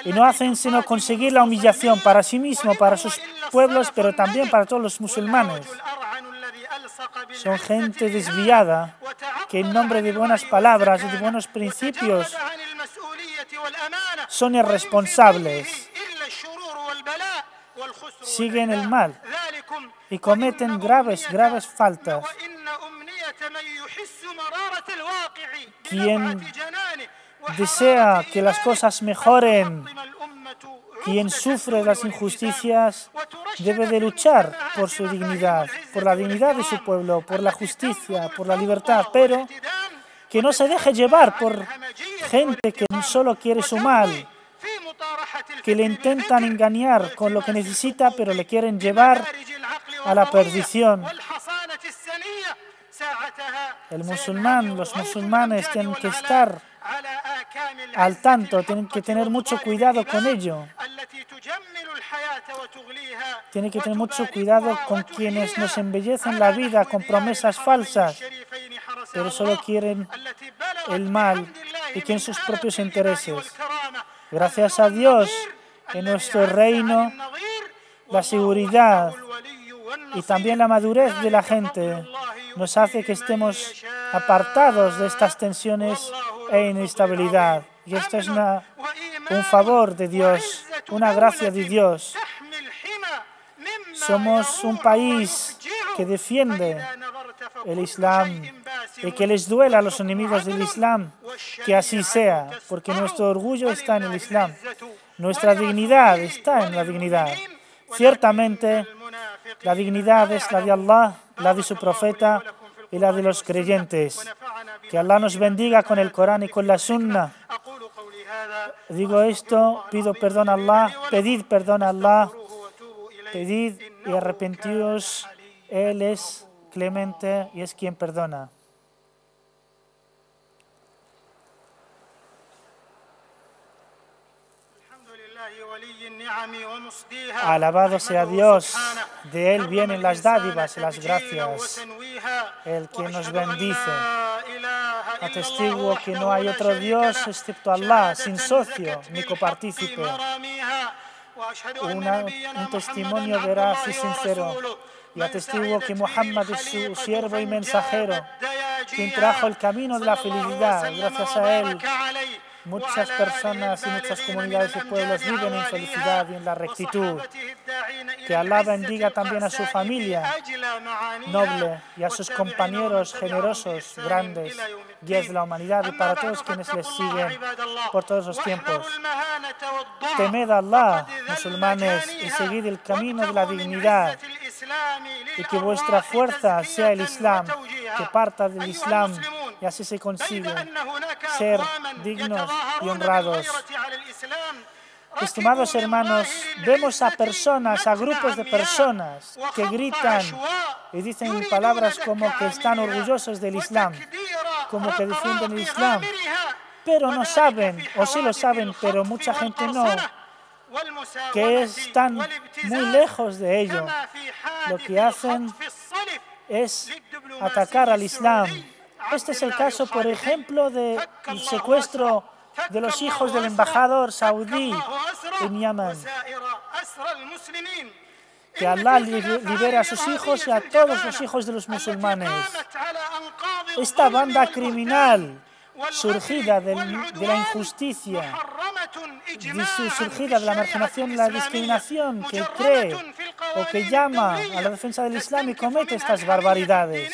y no hacen sino conseguir la humillación para sí mismo, para sus pueblos, pero también para todos los musulmanes. Son gente desviada que en nombre de buenas palabras y de buenos principios son irresponsables, siguen el mal y cometen graves faltas. Quien desea que las cosas mejoren, quien sufre las injusticias, debe de luchar por su dignidad, por la dignidad de su pueblo, por la justicia, por la libertad, pero que no se deje llevar por gente que solo quiere su mal, que le intentan engañar con lo que necesita, pero le quieren llevar a la perdición. Los musulmanes tienen que estar al tanto, tienen que tener mucho cuidado con ello. Tienen que tener mucho cuidado con quienes nos embellecen la vida con promesas falsas, pero solo quieren el mal y quieren sus propios intereses. Gracias a Dios, en nuestro reino, la seguridad y también la madurez de la gente nos hace que estemos apartados de estas tensiones e inestabilidad. Y esto es un favor de Dios, una gracia de Dios. Somos un país que defiende el Islam y que les duela a los enemigos del Islam, que así sea, porque nuestro orgullo está en el Islam, nuestra dignidad está en la dignidad. Ciertamente, la dignidad es la de Allah, la de su profeta y la de los creyentes. Que Allah nos bendiga con el Corán y con la Sunna. Digo esto, pido perdón a Allah, pedid perdón a Allah, pedid y arrepentíos. Él es clemente y es quien perdona. Alabado sea Dios, de Él vienen las dádivas y las gracias, el que nos bendice. Atestiguo que no hay otro Dios excepto Allah, sin socio ni copartícipe. Un testimonio veraz y sincero. Y atestiguo que Muhammad es su siervo y mensajero, quien trajo el camino de la felicidad. Gracias a Él, muchas personas y muchas comunidades y pueblos viven en felicidad y en la rectitud. Que Allah bendiga también a su familia noble y a sus compañeros generosos, grandes, guías de la humanidad y para todos quienes les siguen por todos los tiempos. Temed a Allah, musulmanes, y seguid el camino de la dignidad y que vuestra fuerza sea el Islam, que parta del Islam y así se consigue ser dignos y honrados. Estimados hermanos, vemos a personas, a grupos de personas que gritan y dicen palabras como que están orgullosos del Islam, como que defienden el Islam, pero no saben, o sí lo saben, pero mucha gente no, que están muy lejos de ello. Lo que hacen es atacar al Islam. Este es el caso, por ejemplo, del secuestro de los hijos del embajador saudí en Yemen. Que Allah libere a sus hijos y a todos los hijos de los musulmanes. Esta banda criminal surgida de la injusticia, surgida de la marginación y la discriminación, que cree o que llama a la defensa del Islam y comete estas barbaridades.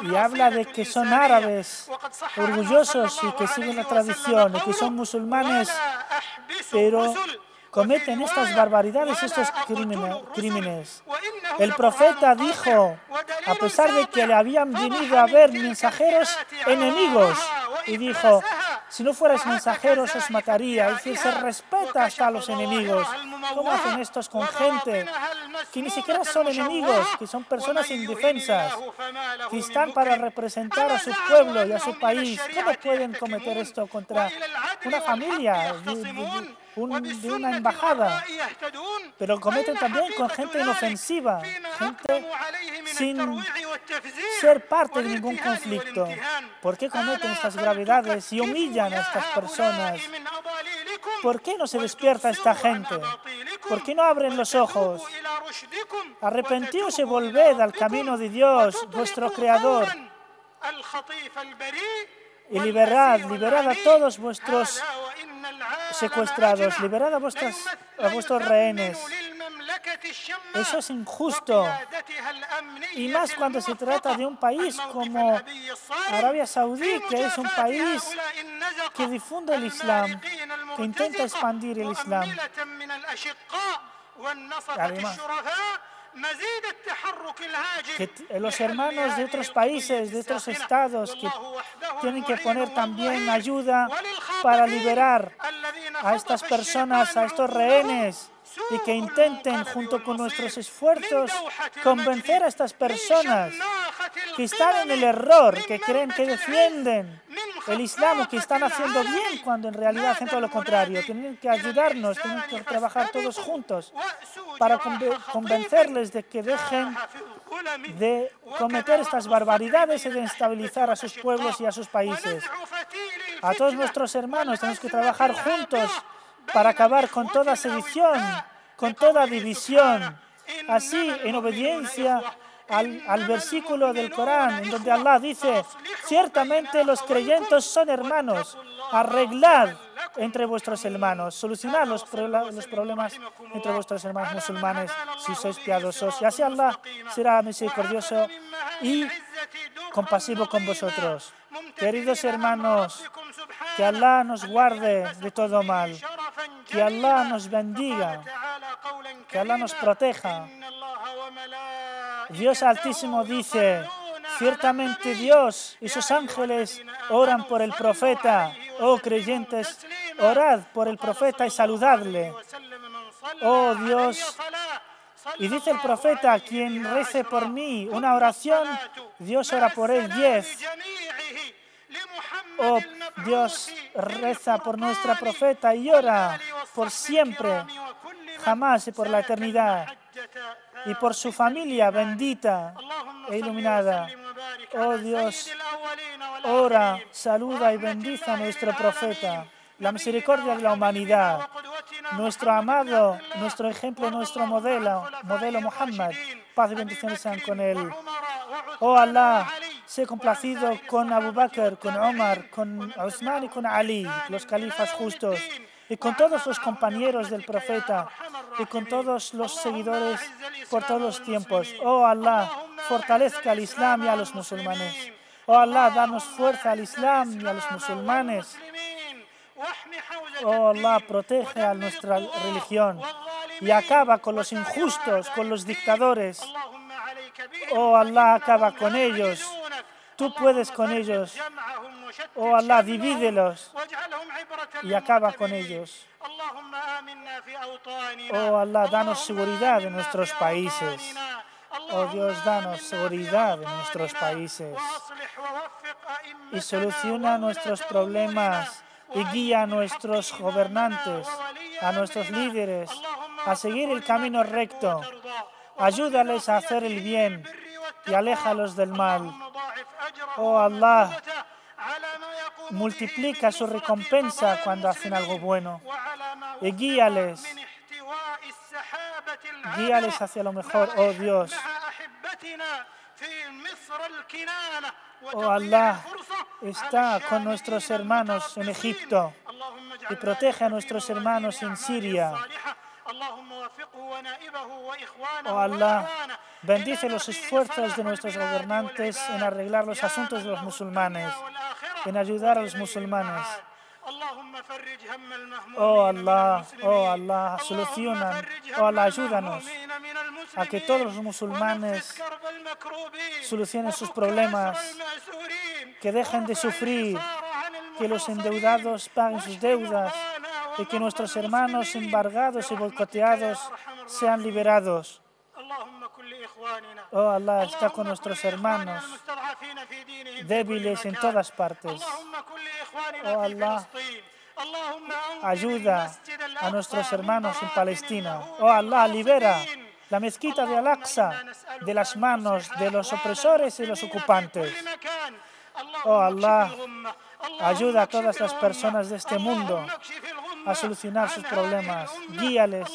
y habla de que son árabes, orgullosos y que siguen la tradición y que son musulmanes, pero cometen estas barbaridades, estos crímenes. El profeta dijo, a pesar de que le habían venido a ver mensajeros enemigos, y dijo, si no fuerais mensajeros os mataría. Es decir, se respeta hasta a los enemigos. ¿Cómo hacen estos con gente que ni siquiera son enemigos, que son personas indefensas, que están para representar a su pueblo y a su país? ¿Cómo pueden cometer esto contra una familia de una embajada? Pero cometen también con gente inofensiva, gente sin ser parte de ningún conflicto. ¿Por qué cometen estas gravedades y humillan a estas personas? ¿Por qué no se despierta esta gente? ¿Por qué no abren los ojos? Arrepentíos y volved al camino de Dios, vuestro Creador, y liberad a todos vuestros secuestrados, liberad a vuestros rehenes. Eso es injusto, y más cuando se trata de un país como Arabia Saudí, que es un país que difunde el Islam, que intenta expandir el Islam. Además, que los hermanos de otros países, de otros estados, que tienen que poner también ayuda para liberar a estas personas, a estos rehenes, y que intenten, junto con nuestros esfuerzos, convencer a estas personas que están en el error, que creen que defienden el Islam o que están haciendo bien, cuando en realidad hacen todo lo contrario. Tienen que ayudarnos, tienen que trabajar todos juntos para convencerles de que dejen de cometer estas barbaridades y de estabilizar a sus pueblos y a sus países. A todos nuestros hermanos tenemos que trabajar juntos para acabar con toda sedición, con toda división. Así, en obediencia al versículo del Corán, en donde Allah dice, ciertamente los creyentes son hermanos, arreglad entre vuestros hermanos, solucionad los problemas entre vuestros hermanos musulmanes si sois piadosos, y así Allah será misericordioso y compasivo con vosotros. Queridos hermanos, que Allah nos guarde de todo mal, que Allah nos bendiga, que Allah nos proteja. Dios Altísimo dice, ciertamente Dios y sus ángeles oran por el profeta. Oh creyentes, orad por el profeta y saludadle. Oh Dios, y dice el profeta, quien rece por mí una oración, Dios ora por él 10. Oh Dios, reza por nuestra profeta y ora por siempre, jamás y por la eternidad, y por su familia bendita e iluminada. Oh Dios, ora, saluda y bendice a nuestro profeta, la misericordia de la humanidad, nuestro amado, nuestro ejemplo, nuestro modelo Muhammad, paz y bendiciones sean con él. Oh Allah, sé complacido con Abu Bakr, con Omar, con Uthman y con Ali, los califas justos, y con todos los compañeros del profeta, y con todos los seguidores por todos los tiempos. Oh Allah, fortalezca al Islam y a los musulmanes. Oh Allah, danos fuerza al Islam y a los musulmanes. Oh Allah, protege a nuestra religión y acaba con los injustos, con los dictadores. Oh Allah, acaba con ellos. Tú puedes con ellos. Oh Allah, divídelos y acaba con ellos. Oh Allah, danos seguridad en nuestros países. Oh Dios, danos seguridad en nuestros países y soluciona nuestros problemas y guía a nuestros gobernantes, a nuestros líderes, a seguir el camino recto. Ayúdales a hacer el bien y aléjalos del mal. Oh Allah, multiplica su recompensa cuando hacen algo bueno y guíales hacia lo mejor. Oh Dios, oh Allah, está con nuestros hermanos en Egipto y protege a nuestros hermanos en Siria. Oh Allah, Bendice los esfuerzos de nuestros gobernantes en arreglar los asuntos de los musulmanes, en ayudar a los musulmanes. Oh Allah, solucionan, oh Allah, ayúdanos a que todos los musulmanes solucionen sus problemas, que dejen de sufrir, que los endeudados paguen sus deudas y que nuestros hermanos embargados y boicoteados sean liberados. Oh Allah, está con nuestros hermanos débiles en todas partes. Oh Allah, ayuda a nuestros hermanos en Palestina. Oh Allah, libera la mezquita de Al-Aqsa de las manos de los opresores y los ocupantes. Oh Allah, ayuda a todas las personas de este mundo a solucionar sus problemas. Guíales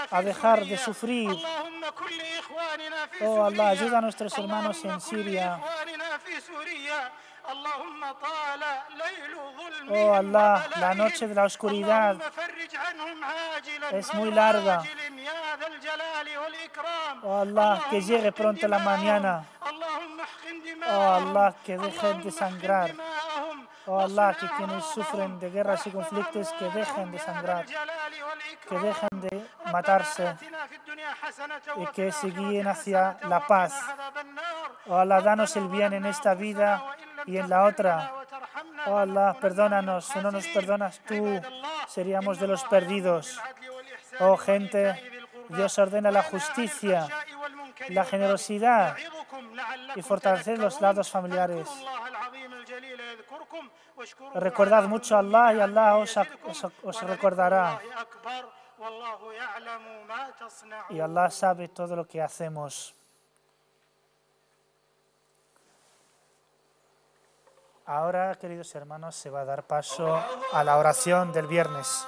a dejar de sufrir. Oh Allah, ayuda a nuestros hermanos en Siria. Oh Allah, la noche de la oscuridad es muy larga. Oh Allah, que llegue pronto la mañana. Oh Allah, que dejen de sangrar. Oh Allah, que quienes sufren de guerras y conflictos, que dejen de sangrar, que dejen de matarse y que se guíen hacia la paz. Oh Allah, danos el bien en esta vida y en la otra. Oh Allah, perdónanos. Si no nos perdonas tú, seríamos de los perdidos. Oh gente, Dios ordena la justicia, la generosidad y fortalecer los lados familiares. Recordad mucho a Allah y Allah os recordará. Y Allah sabe todo lo que hacemos. Ahora, queridos hermanos, se va a dar paso a la oración del viernes.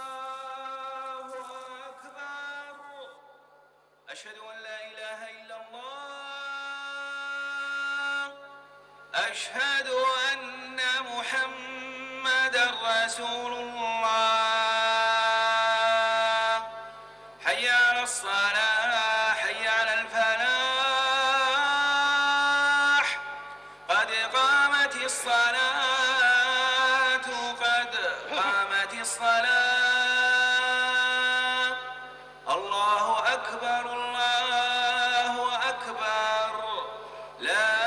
أشهد أن محمدًا رسول الله حي على الصلاة حي على الفلاح قد قامت الصلاة قد قامت الصلاة الله أكبر الله أكبر لا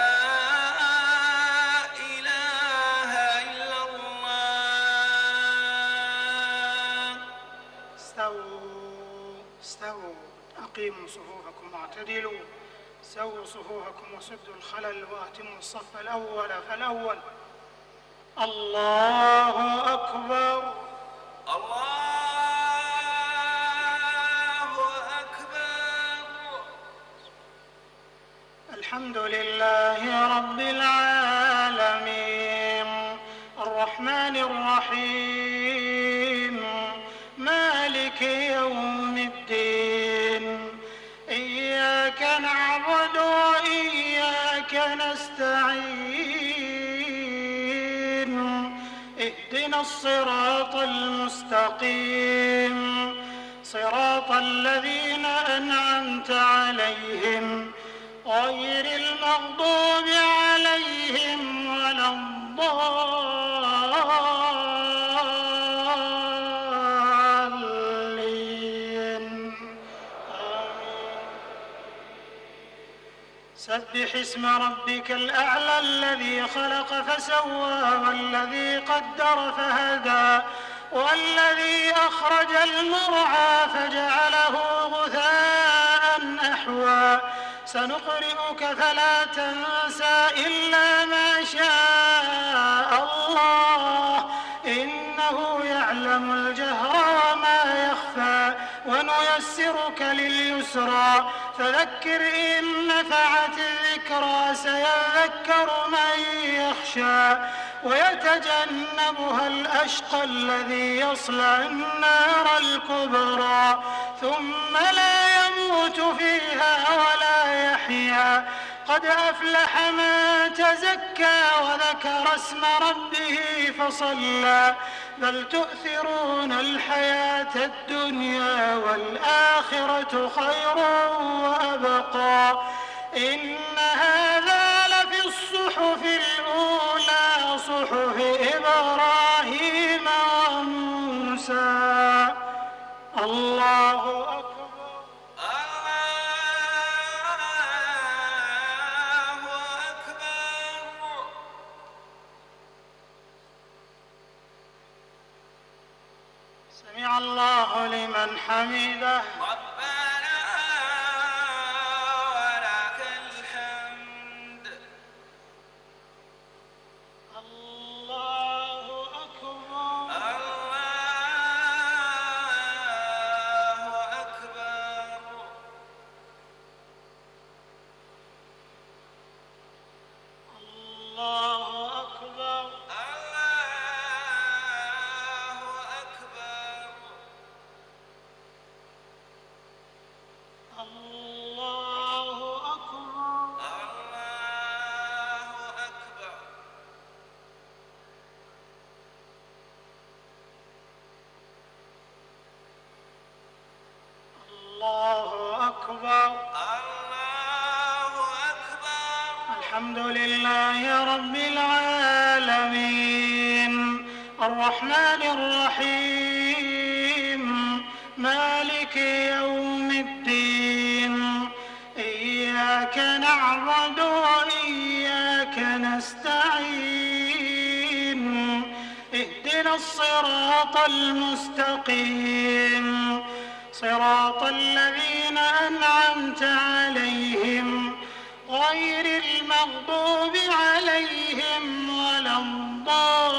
أقيموا صفوفكم واعتدلوا سووا صفوفكم وسدوا الخلل وأتموا الصف الأول فالأول الله أكبر الله أكبر الحمد لله رب العالمين الرحمن الرحيم مالك يوم الدين إياك نعبد وإياك نستعين اهدنا الصراط المستقيم صراط الذين أنعمت عليهم غير المغضوب عليهم ولا الضالين سبح اسم ربك الأعلى الذي خلق فسوى والذي قدر فهدى والذي أخرج المرعى فجعله غثاء أحوى سنقرئك فلا تنسى إلا ما شاء الله إنه يعلم الجهر وما يخفى ونيسرك لليسرى فذكر إن نفعت الذكرى سيذكر من يخشى ويتجنبها الأشقى الذي يصلى النار الكبرى ثم لا يموت فيها ولا يحيا قد أفلح من تزكى وذكر اسم ربه فصلى بل تؤثرون الحياة الدنيا والآخرة خير وأبقى إن هذا لفي الصحف الأولى صحف إبراهيم وموسى. الله أكبر. سمع الله لمن حمده. ربنا ولك الحمد. الله أكبر. الله أكبر. الله أكبر. الله أكبر. الله أكبر. الله أكبر. الله أكبر. الله أكبر. الحمد لله رب العالمين الرحمن الرحيم مالك يوم الدين إياك نعبد وإياك نستعين اهدنا الصراط المستقيم صراط الذين أنعمت عليهم غير المغضوب عليهم ولا الضالين.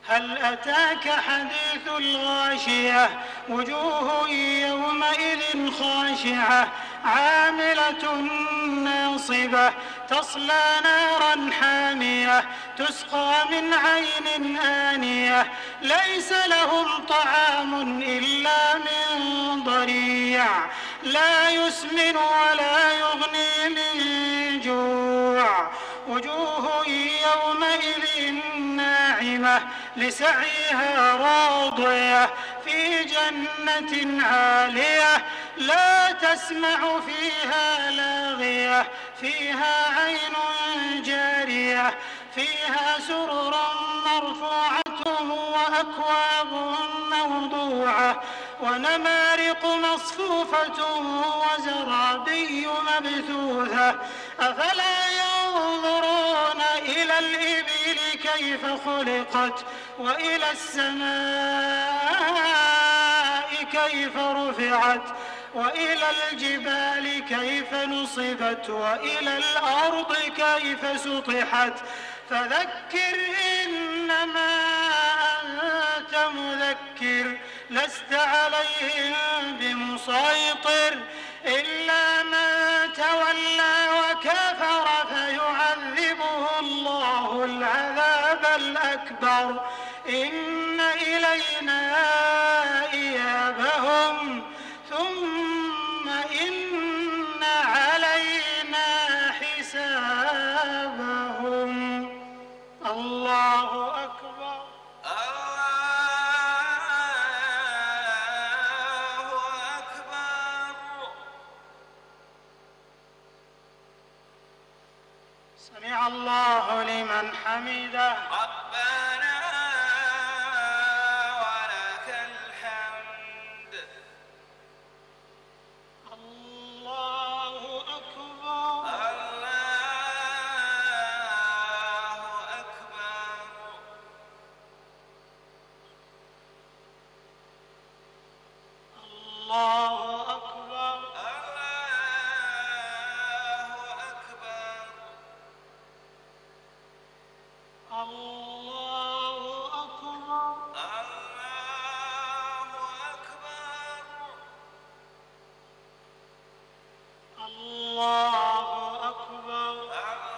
هل أتاك حديث الغاشية وجوه يومئذ خاشعة عاملة ناصبة تصلى نارا حامية تسقى من عين آنية ليس لهم طعام إلا من ضريع لا يسمن ولا يغني من جوع وجوه يومئذ ناعمة لسعيها راضية في جنة عالية لا تسمع فيها لاغية فيها عين جارية فيها سرر مرفوعة وأكواب موضوعة ونمارق مصفوفة وزرابي مبثوثة أفلا ينظرون إلى الإبل كيف خلقت وإلى السماء كيف رفعت وإلى الجبال كيف نصبت وإلى الأرض كيف سطحت فذكر إنما أنت مذكر لست عليهم بمسيطر إلا من تولى وكفر فيعذبه الله العذاب الأكبر إن إلينا إيابهم ثم إن علينا حسابهم. الله أكبر. الله أكبر. سمع الله لمن حمده. ربنا ولك الحمد. الله أكبر. الله أكبر. الله أكبر. الله أكبر. الله أكبر. الله أكبر. الله أكبر. الله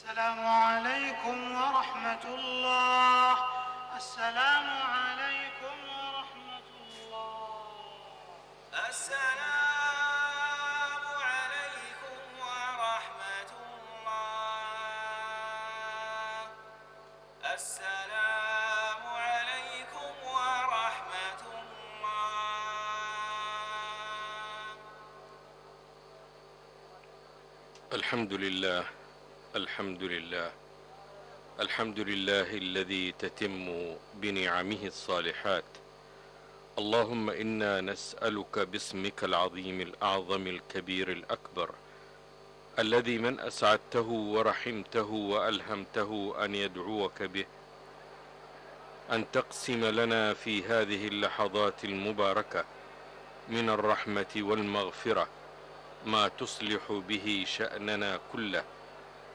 السلام عليكم ورحمة الله. السلام عليكم ورحمة الله. السلام عليكم ورحمة الله. السلام عليكم ورحمة الله. الحمد لله الحمد لله الحمد لله الذي تتم بنعمه الصالحات. اللهم إنا نسألك باسمك العظيم الأعظم الكبير الأكبر الذي من أسعدته ورحمته وألهمته أن يدعوك به أن تقسم لنا في هذه اللحظات المباركة من الرحمة والمغفرة ما تصلح به شأننا كله،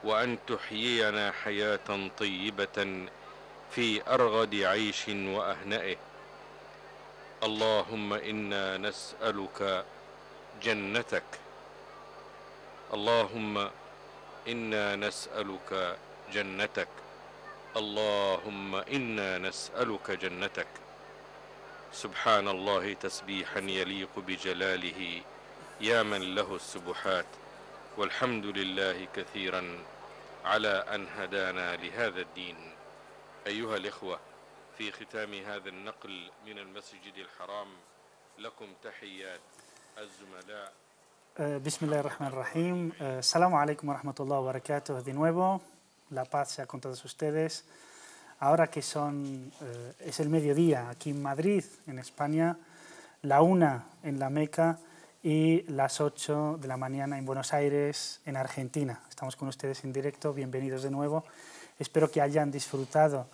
وأن تحيينا حياة طيبة في أرغد عيش وأهنئه. اللهم إنا نسألك جنتك. اللهم إنا نسألك جنتك. اللهم إنا نسألك جنتك. سبحان الله تسبيحا يليق بجلاله يا من له السبحات، والحمد لله كثيرا على أن هدانا لهذا الدين. أيها الإخوة، في ختام هذا النقل من المسجد الحرام لكم تحيات الزملاء. Bismillahirrahmanirrahim. Assalamu alaikum wa rahmatullahi wa barakatuh. De nuevo, la paz sea con todos ustedes. Ahora que es el mediodía aquí en Madrid, en España, la 1 en la Meca y las 8 de la mañana en Buenos Aires, en Argentina. Estamos con ustedes en directo, bienvenidos de nuevo. Espero que hayan disfrutado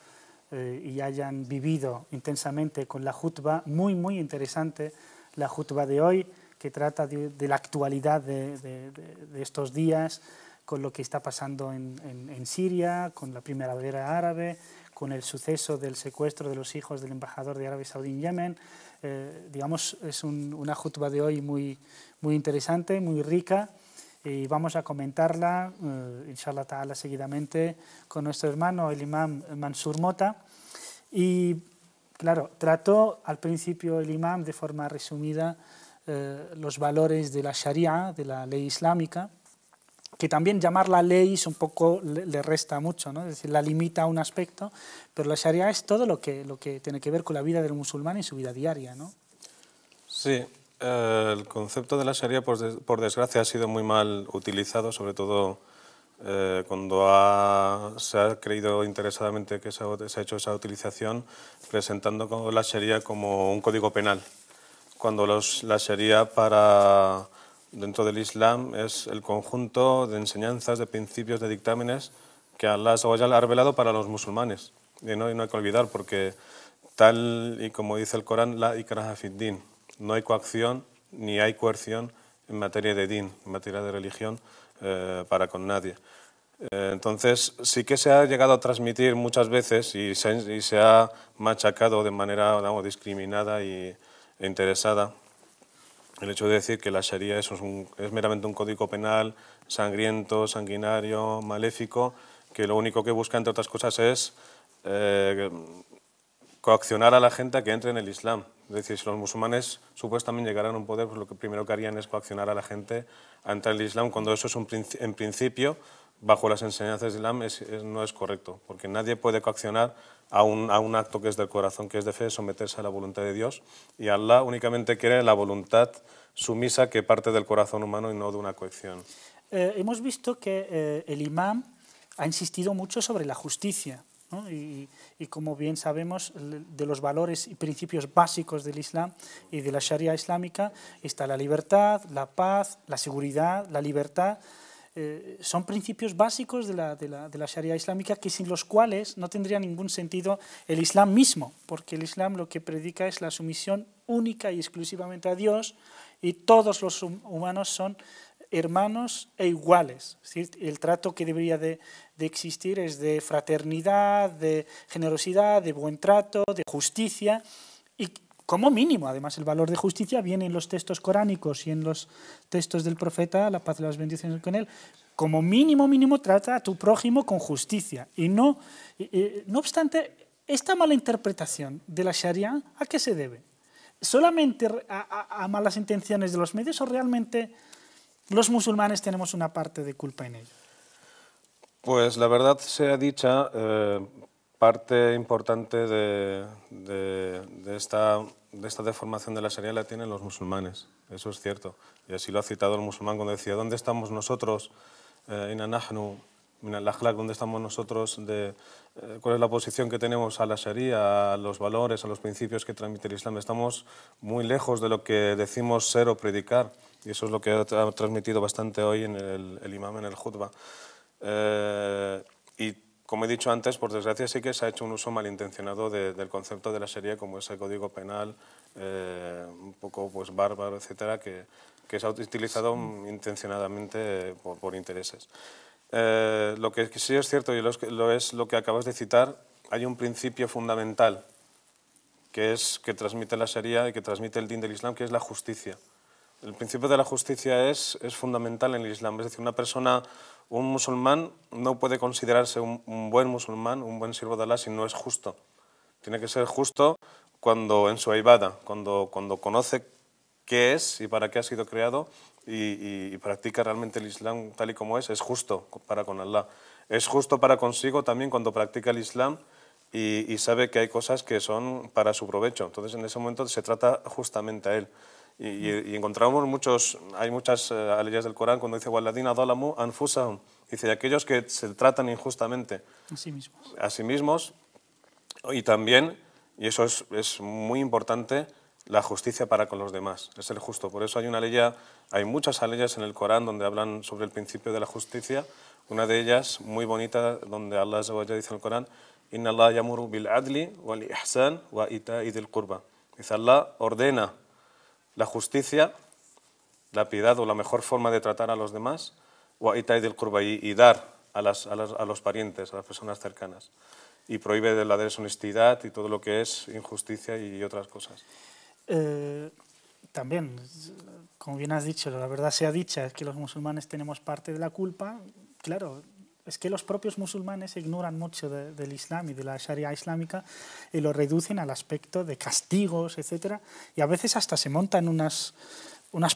y hayan vivido intensamente con la jutba, muy interesante la jutba de hoy, que trata de la actualidad de estos días, con lo que está pasando en Siria, con la primavera árabe, con el suceso del secuestro de los hijos del embajador de Arabia Saudí en Yemen. Digamos, es una jutba de hoy muy interesante, muy rica, y vamos a comentarla, inshallah ta'ala, seguidamente con nuestro hermano, el imam Mansur Mota. Y claro, trató al principio el imam de forma resumida los valores de la Sharia, de la ley islámica, que también llamarla ley es un poco, le resta mucho, ¿no? Es decir, la limita a un aspecto, pero la Sharia es todo lo que tiene que ver con la vida del musulmán y su vida diaria, ¿no? Sí, el concepto de la Sharia, por desgracia, ha sido muy mal utilizado, sobre todo cuando se ha creído interesadamente que se ha hecho esa utilización, presentando la Sharia como un código penal, cuando la Sharia dentro del Islam es el conjunto de enseñanzas, de principios, de dictámenes que Allah ha revelado para los musulmanes. Y no hay que olvidar, porque tal y como dice el Corán, la ikraha fid din, no hay coacción ni hay coerción en materia de din, en materia de religión, para con nadie. Entonces sí que se ha llegado a transmitir muchas veces y se ha machacado de manera, discriminada e interesada el hecho de decir que la Sharia es meramente un código penal sangriento, sanguinario, maléfico, que lo único que busca, entre otras cosas, es coaccionar a la gente a que entre en el Islam. Es decir, si los musulmanes supuestamente llegaran a un poder, pues lo que primero que harían es coaccionar a la gente a entrar en el Islam, cuando eso es en principio, bajo las enseñanzas del Islam, no es correcto, porque nadie puede coaccionar a un acto que es del corazón, que es de fe, someterse a la voluntad de Dios, y Allah únicamente quiere la voluntad sumisa que parte del corazón humano y no de una coacción. Hemos visto que el imam ha insistido mucho sobre la justicia, ¿no? Y como bien sabemos, de los valores y principios básicos del Islam y de la Sharia islámica está la libertad, la paz, la seguridad, la libertad. Son principios básicos de la Sharia islámica, que sin los cuales no tendría ningún sentido el Islam mismo, porque el Islam lo que predica es la sumisión única y exclusivamente a Dios, y todos los humanos son hermanos e iguales. Es decir, el trato que debería de existir es de fraternidad, de generosidad, de buen trato, de justicia, y como mínimo. Además, el valor de justicia viene en los textos coránicos y en los textos del profeta, la paz y las bendiciones con él. Como mínimo, trata a tu prójimo con justicia. Y no obstante, esta mala interpretación de la Sharia, ¿a qué se debe? ¿Solamente a malas intenciones de los medios o realmente los musulmanes tenemos una parte de culpa en ello? Pues la verdad sea dicha, parte importante de esta deformación de la Sharia la tienen los musulmanes, eso es cierto. Y así lo ha citado el musulmán cuando decía, ¿dónde estamos nosotros? ¿Dónde estamos nosotros? ¿Cuál es la posición que tenemos a la Sharia, a los valores, a los principios que transmite el Islam? Estamos muy lejos de lo que decimos ser o predicar, y eso es lo que ha transmitido bastante hoy en el imam en el khutbah. Y como he dicho antes, por desgracia sí que se ha hecho un uso malintencionado del concepto de la Sharia como ese código penal un poco pues bárbaro, etcétera, que se ha utilizado intencionadamente por intereses. Lo que sí es cierto y es lo que acabas de citar, hay un principio fundamental que transmite la Sharia y que transmite el din del Islam, que es la justicia. El principio de la justicia es fundamental en el Islam, es decir, un musulmán no puede considerarse un buen musulmán, un buen siervo de Allah si no es justo. Tiene que ser justo cuando en su ibada, cuando conoce qué es y para qué ha sido creado y practica realmente el Islam tal y como es justo para con Allah. Es justo para consigo también cuando practica el Islam y sabe que hay cosas que son para su provecho. Entonces en ese momento se trata justamente a él. Y encontramos hay muchas leyes del Corán cuando dice وَالَّذِينَ ظَلَمُوا أَنفُسَهُمْ, dice aquellos que se tratan injustamente a sí mismos y también, y eso es muy importante, la justicia para con los demás, es el justo. Por eso hay muchas leyes en el Corán donde hablan sobre el principio de la justicia. Una de ellas, muy bonita, donde Allah Azza wa Jalla dice en el Corán إِنَّ اللَّهَ يَأْمُرُ بِالْعَدْلِ وَالْإِحْسَانِ وَإِيتَاءِ ذِي الْقُرْبَى. Dice Allah ordena la justicia, la piedad o la mejor forma de tratar a los demás, y dar a los parientes, a las personas cercanas. Y prohíbe de la deshonestidad y todo lo que es injusticia y otras cosas. También, como bien has dicho, la verdad sea dicha, es que los musulmanes tenemos parte de la culpa. Claro, es que los propios musulmanes ignoran mucho del Islam y de la Sharia islámica y lo reducen al aspecto de castigos, etc. Y a veces hasta se montan unas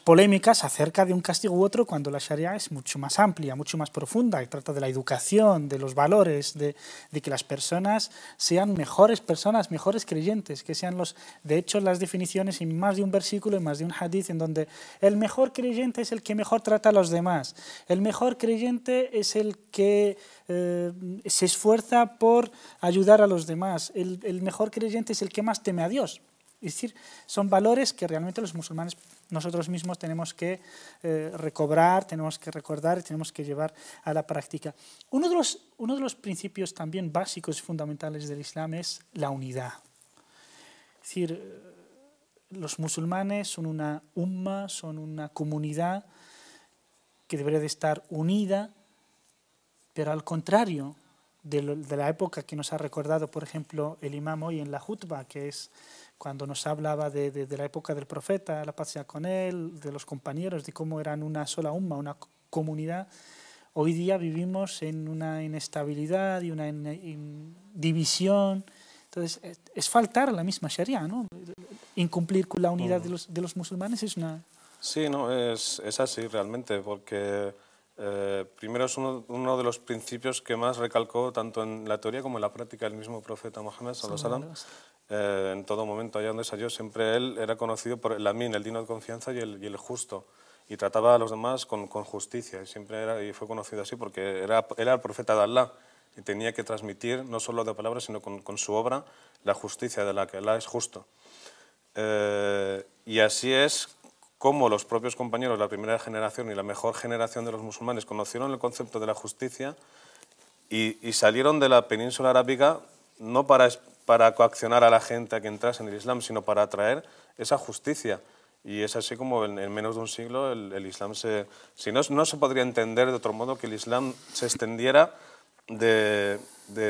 polémicas acerca de un castigo u otro cuando la Sharia es mucho más amplia, mucho más profunda y trata de la educación, de los valores, de que las personas sean mejores personas, mejores creyentes, que sean de hecho las definiciones en más de un versículo, en más de un hadith, en donde el mejor creyente es el que mejor trata a los demás, el mejor creyente es el que se esfuerza por ayudar a los demás, el mejor creyente es el que más teme a Dios. Es decir, son valores que realmente los musulmanes nosotros mismos tenemos que recobrar, tenemos que recordar y tenemos que llevar a la práctica. Uno de los principios también básicos y fundamentales del Islam es la unidad. Es decir, los musulmanes son una umma, son una comunidad que debería de estar unida, pero al contrario de la época que nos ha recordado, por ejemplo, el imam hoy en la khutbah, que es cuando nos hablaba de la época del profeta, la paz sea con él, de los compañeros, de cómo eran una sola umma, una comunidad. Hoy día vivimos en una inestabilidad y una división. Entonces, es faltar a la misma Sharia, ¿no? Incumplir con la unidad de los musulmanes es una... Sí, no, es así realmente, porque primero es uno de los principios que más recalcó tanto en la teoría como en la práctica el mismo profeta Mohammed sallallahu alaihi wasallam. En todo momento, allá donde salió, siempre él era conocido por el amin, el digno de confianza y el justo, y trataba a los demás con justicia, y fue conocido así porque era el profeta de Allah y tenía que transmitir, no solo de palabras, sino con su obra, la justicia de la que Allah es justo. Y así es como los propios compañeros de la primera generación y la mejor generación de los musulmanes conocieron el concepto de la justicia y salieron de la península arábiga no para coaccionar a la gente a que entrase en el Islam, sino para atraer esa justicia. Y es así como en menos de un siglo el Islam no se podría entender de otro modo que el Islam se extendiera de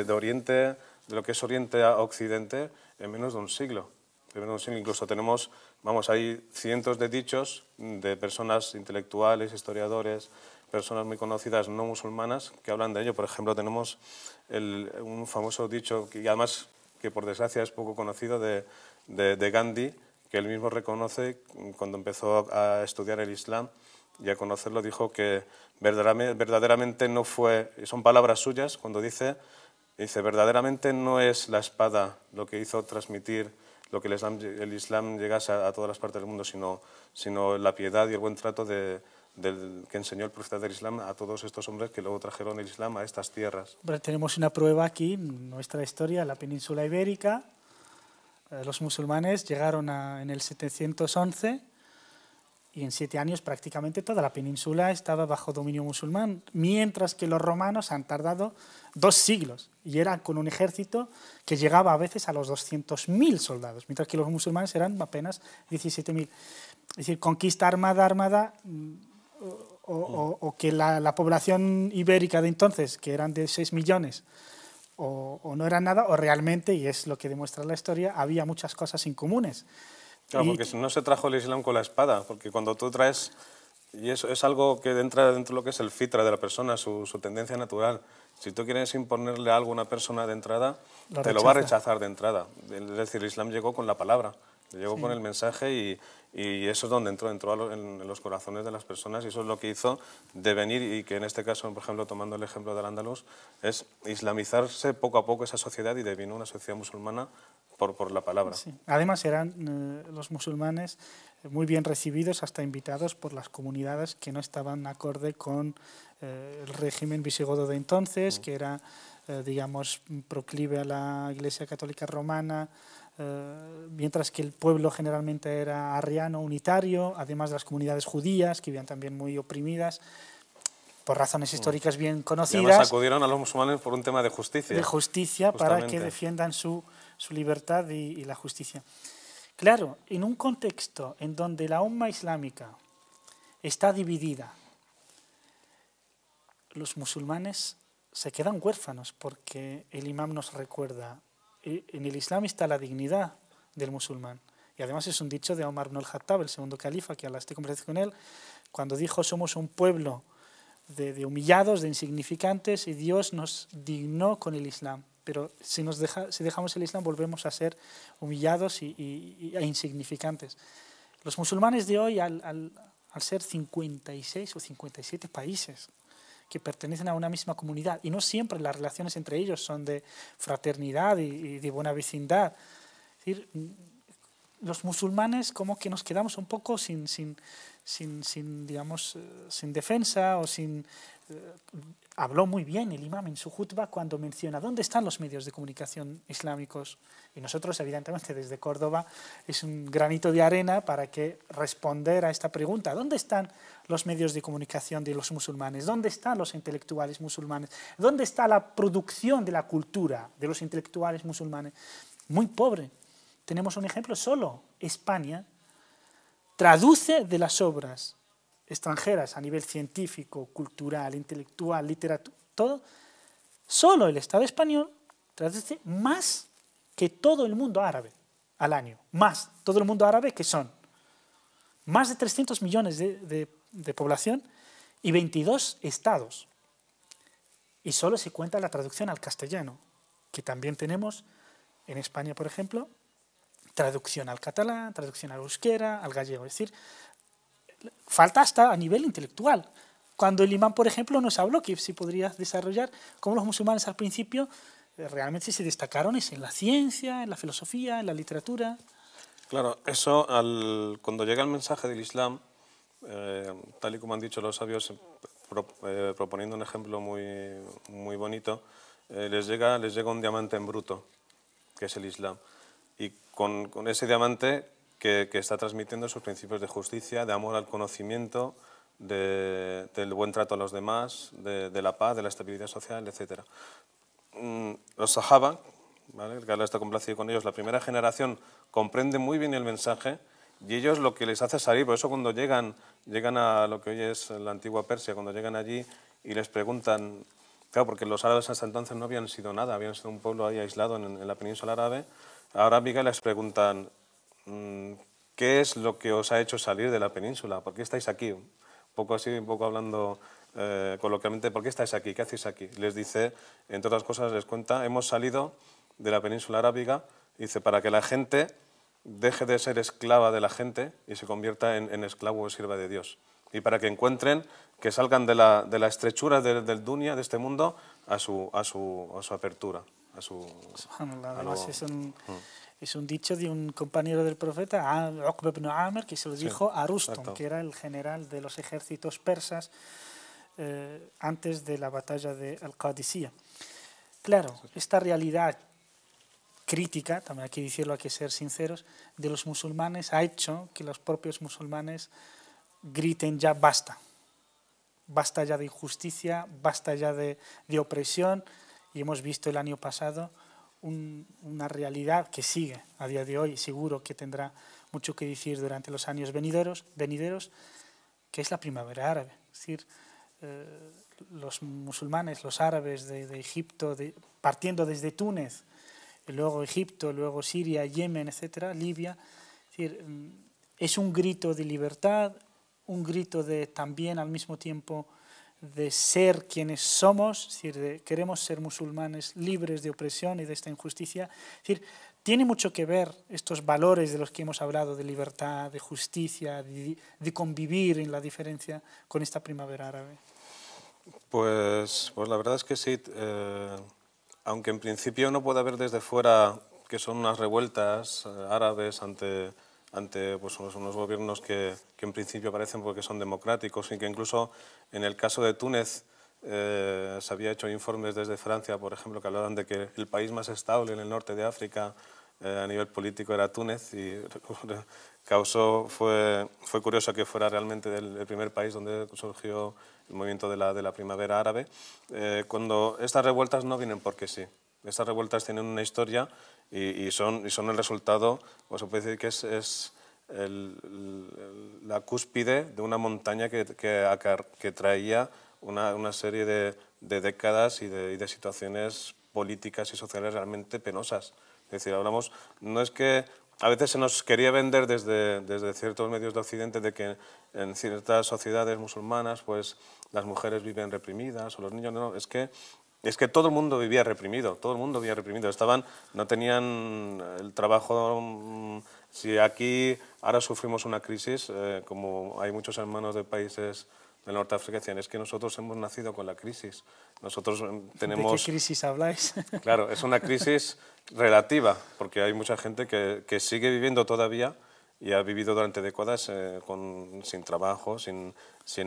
Oriente, de lo que es Oriente a Occidente, en menos de un siglo. Incluso tenemos, vamos, hay cientos de dichos de personas intelectuales, historiadores, personas muy conocidas no musulmanas que hablan de ello. Por ejemplo, tenemos un famoso dicho, que además que por desgracia es poco conocido, de Gandhi, que él mismo reconoce cuando empezó a estudiar el Islam y a conocerlo, dijo que verdaderamente no fue, son palabras suyas, cuando dice, verdaderamente no es la espada lo que hizo transmitir lo que el Islam llegase a todas las partes del mundo, sino la piedad y el buen trato que enseñó el profeta del Islam a todos estos hombres que luego trajeron el Islam a estas tierras. Tenemos una prueba aquí en nuestra historia, la península ibérica. Los musulmanes llegaron en el 711 y en 7 años prácticamente toda la península estaba bajo dominio musulmán, mientras que los romanos han tardado 2 siglos y eran con un ejército que llegaba a veces a los 200.000 soldados, mientras que los musulmanes eran apenas 17.000. Es decir, conquista armada, o que la población ibérica de entonces, que eran de 6 millones, o no era nada, o realmente, y es lo que demuestra la historia, había muchas cosas incomunes. Claro, porque no se trajo el Islam con la espada, porque cuando tú traes, y eso es algo que entra dentro de lo que es el fitra de la persona, su tendencia natural. Si tú quieres imponerle algo a una persona de entrada, te lo va a rechazar de entrada. Es decir, el Islam llegó con la palabra, llegó con el mensaje y eso es donde entró en los corazones de las personas y eso es lo que hizo de venir y que en este caso, por ejemplo, tomando el ejemplo del Andalus, es islamizarse poco a poco esa sociedad y devino una sociedad musulmana por la palabra. Sí. Además eran los musulmanes muy bien recibidos, hasta invitados por las comunidades que no estaban acorde con el régimen visigodo de entonces, que era, digamos, proclive a la Iglesia Católica Romana, mientras que el pueblo generalmente era arriano, unitario, además de las comunidades judías, que vivían también muy oprimidas, por razones históricas bien conocidas. Y además acudieron a los musulmanes por un tema de justicia. De justicia, para que defiendan su libertad y la justicia. Claro, en un contexto en donde la umma islámica está dividida, los musulmanes se quedan huérfanos porque el imam nos recuerda, en el Islam está la dignidad del musulmán. Y además es un dicho de Omar ibn al-Khattab, el segundo califa, que hablaste conversación con él, cuando dijo: somos un pueblo de humillados, de insignificantes, y Dios nos dignó con el Islam. Pero si dejamos el Islam volvemos a ser humillados e insignificantes. Los musulmanes de hoy, al ser 56 o 57 países que pertenecen a una misma comunidad, y no siempre las relaciones entre ellos son de fraternidad y de buena vecindad, es decir, los musulmanes como que nos quedamos un poco sin defensa o sin... Habló muy bien el imam en su jutba cuando menciona dónde están los medios de comunicación islámicos. Y nosotros, evidentemente, desde Córdoba es un granito de arena para que responder a esta pregunta. ¿Dónde están los medios de comunicación de los musulmanes? ¿Dónde están los intelectuales musulmanes? ¿Dónde está la producción de la cultura de los intelectuales musulmanes? Muy pobre. Tenemos un ejemplo solo. España traduce de las obras extranjeras a nivel científico, cultural, intelectual, literatura, todo, solo el Estado español traduce más que todo el mundo árabe al año. Más, todo el mundo árabe, que son más de 300 millones de población y 22 estados. Y solo se cuenta la traducción al castellano, que también tenemos en España, por ejemplo, traducción al catalán, traducción al euskera, al gallego. Es decir, falta hasta a nivel intelectual. Cuando el imán, por ejemplo, nos habló que si podría desarrollar cómo los musulmanes al principio realmente se destacaron en la ciencia, en la filosofía, en la literatura. Claro, eso cuando llega el mensaje del Islam, tal y como han dicho los sabios, proponiendo un ejemplo muy bonito, les llega un diamante en bruto, que es el Islam. Y con ese diamante que está transmitiendo sus principios de justicia, de amor al conocimiento, del buen trato a los demás, de la paz, de la estabilidad social, etc. Los sahaba, ¿vale? Que Allah está complacido con ellos, la primera generación comprende muy bien el mensaje y ellos lo que les hace salir, por eso cuando llegan a lo que hoy es la antigua Persia, cuando llegan allí y les preguntan, claro, porque los árabes hasta entonces no habían sido nada, habían sido un pueblo ahí aislado en la península árabe, ahora les preguntan, ¿qué es lo que os ha hecho salir de la península? ¿Por qué estáis aquí? Un poco así, un poco hablando coloquialmente, ¿por qué estáis aquí? ¿Qué hacéis aquí? Les dice, entre otras cosas, les cuenta, hemos salido de la península arábiga, dice, para que la gente deje de ser esclava de la gente y se convierta en esclavo o sierva de Dios. Y para que encuentren, que salgan de la estrechura del dunya, de este mundo, a su apertura. Subhanallah, además es un dicho de un compañero del profeta, Uqba ibn Amir, que se lo dijo a Rustum, exacto. que era el general de los ejércitos persas antes de la batalla de Al-Qadisiyah. Claro, esta realidad crítica, también hay que decirlo, hay que ser sinceros, de los musulmanes ha hecho que los propios musulmanes griten ya basta. Basta ya de injusticia, basta ya de opresión, y hemos visto el año pasado una realidad que sigue a día de hoy, seguro que tendrá mucho que decir durante los años venideros, que es la primavera árabe. Es decir, los musulmanes, los árabes de Egipto, partiendo desde Túnez, y luego Egipto, luego Siria, Yemen, etcétera, Libia, es decir, es un grito de libertad, un grito de también al mismo tiempo de ser quienes somos, es decir, queremos ser musulmanes libres de opresión y de esta injusticia. Es decir, tiene mucho que ver estos valores de los que hemos hablado, de libertad, de justicia, de convivir en la diferencia con esta primavera árabe. Pues la verdad es que sí, aunque en principio no puede haber desde fuera que son unas revueltas árabes ante pues, unos gobiernos que en principio parecen porque son democráticos y que incluso en el caso de Túnez se había hecho informes desde Francia, por ejemplo, que hablaban de que el país más estable en el norte de África a nivel político era Túnez y fue curioso que fuera realmente el primer país donde surgió el movimiento de la primavera árabe. Cuando estas revueltas no vienen porque sí, estas revueltas tienen una historia y son el resultado, o se puede decir que es la cúspide de una montaña que traía una serie de décadas y de situaciones políticas y sociales realmente penosas. Es decir, no es que a veces se nos quería vender desde ciertos medios de Occidente de que en ciertas sociedades musulmanas pues las mujeres viven reprimidas o los niños no, es que todo el mundo vivía reprimido, no tenían el trabajo. Si aquí ahora sufrimos una crisis, como hay muchos hermanos de países del norte de África decían, es que nosotros hemos nacido con la crisis. Nosotros tenemos... ¿De qué crisis habláis? Claro, es una crisis relativa, porque hay mucha gente que sigue viviendo todavía y ha vivido durante décadas sin trabajo, sin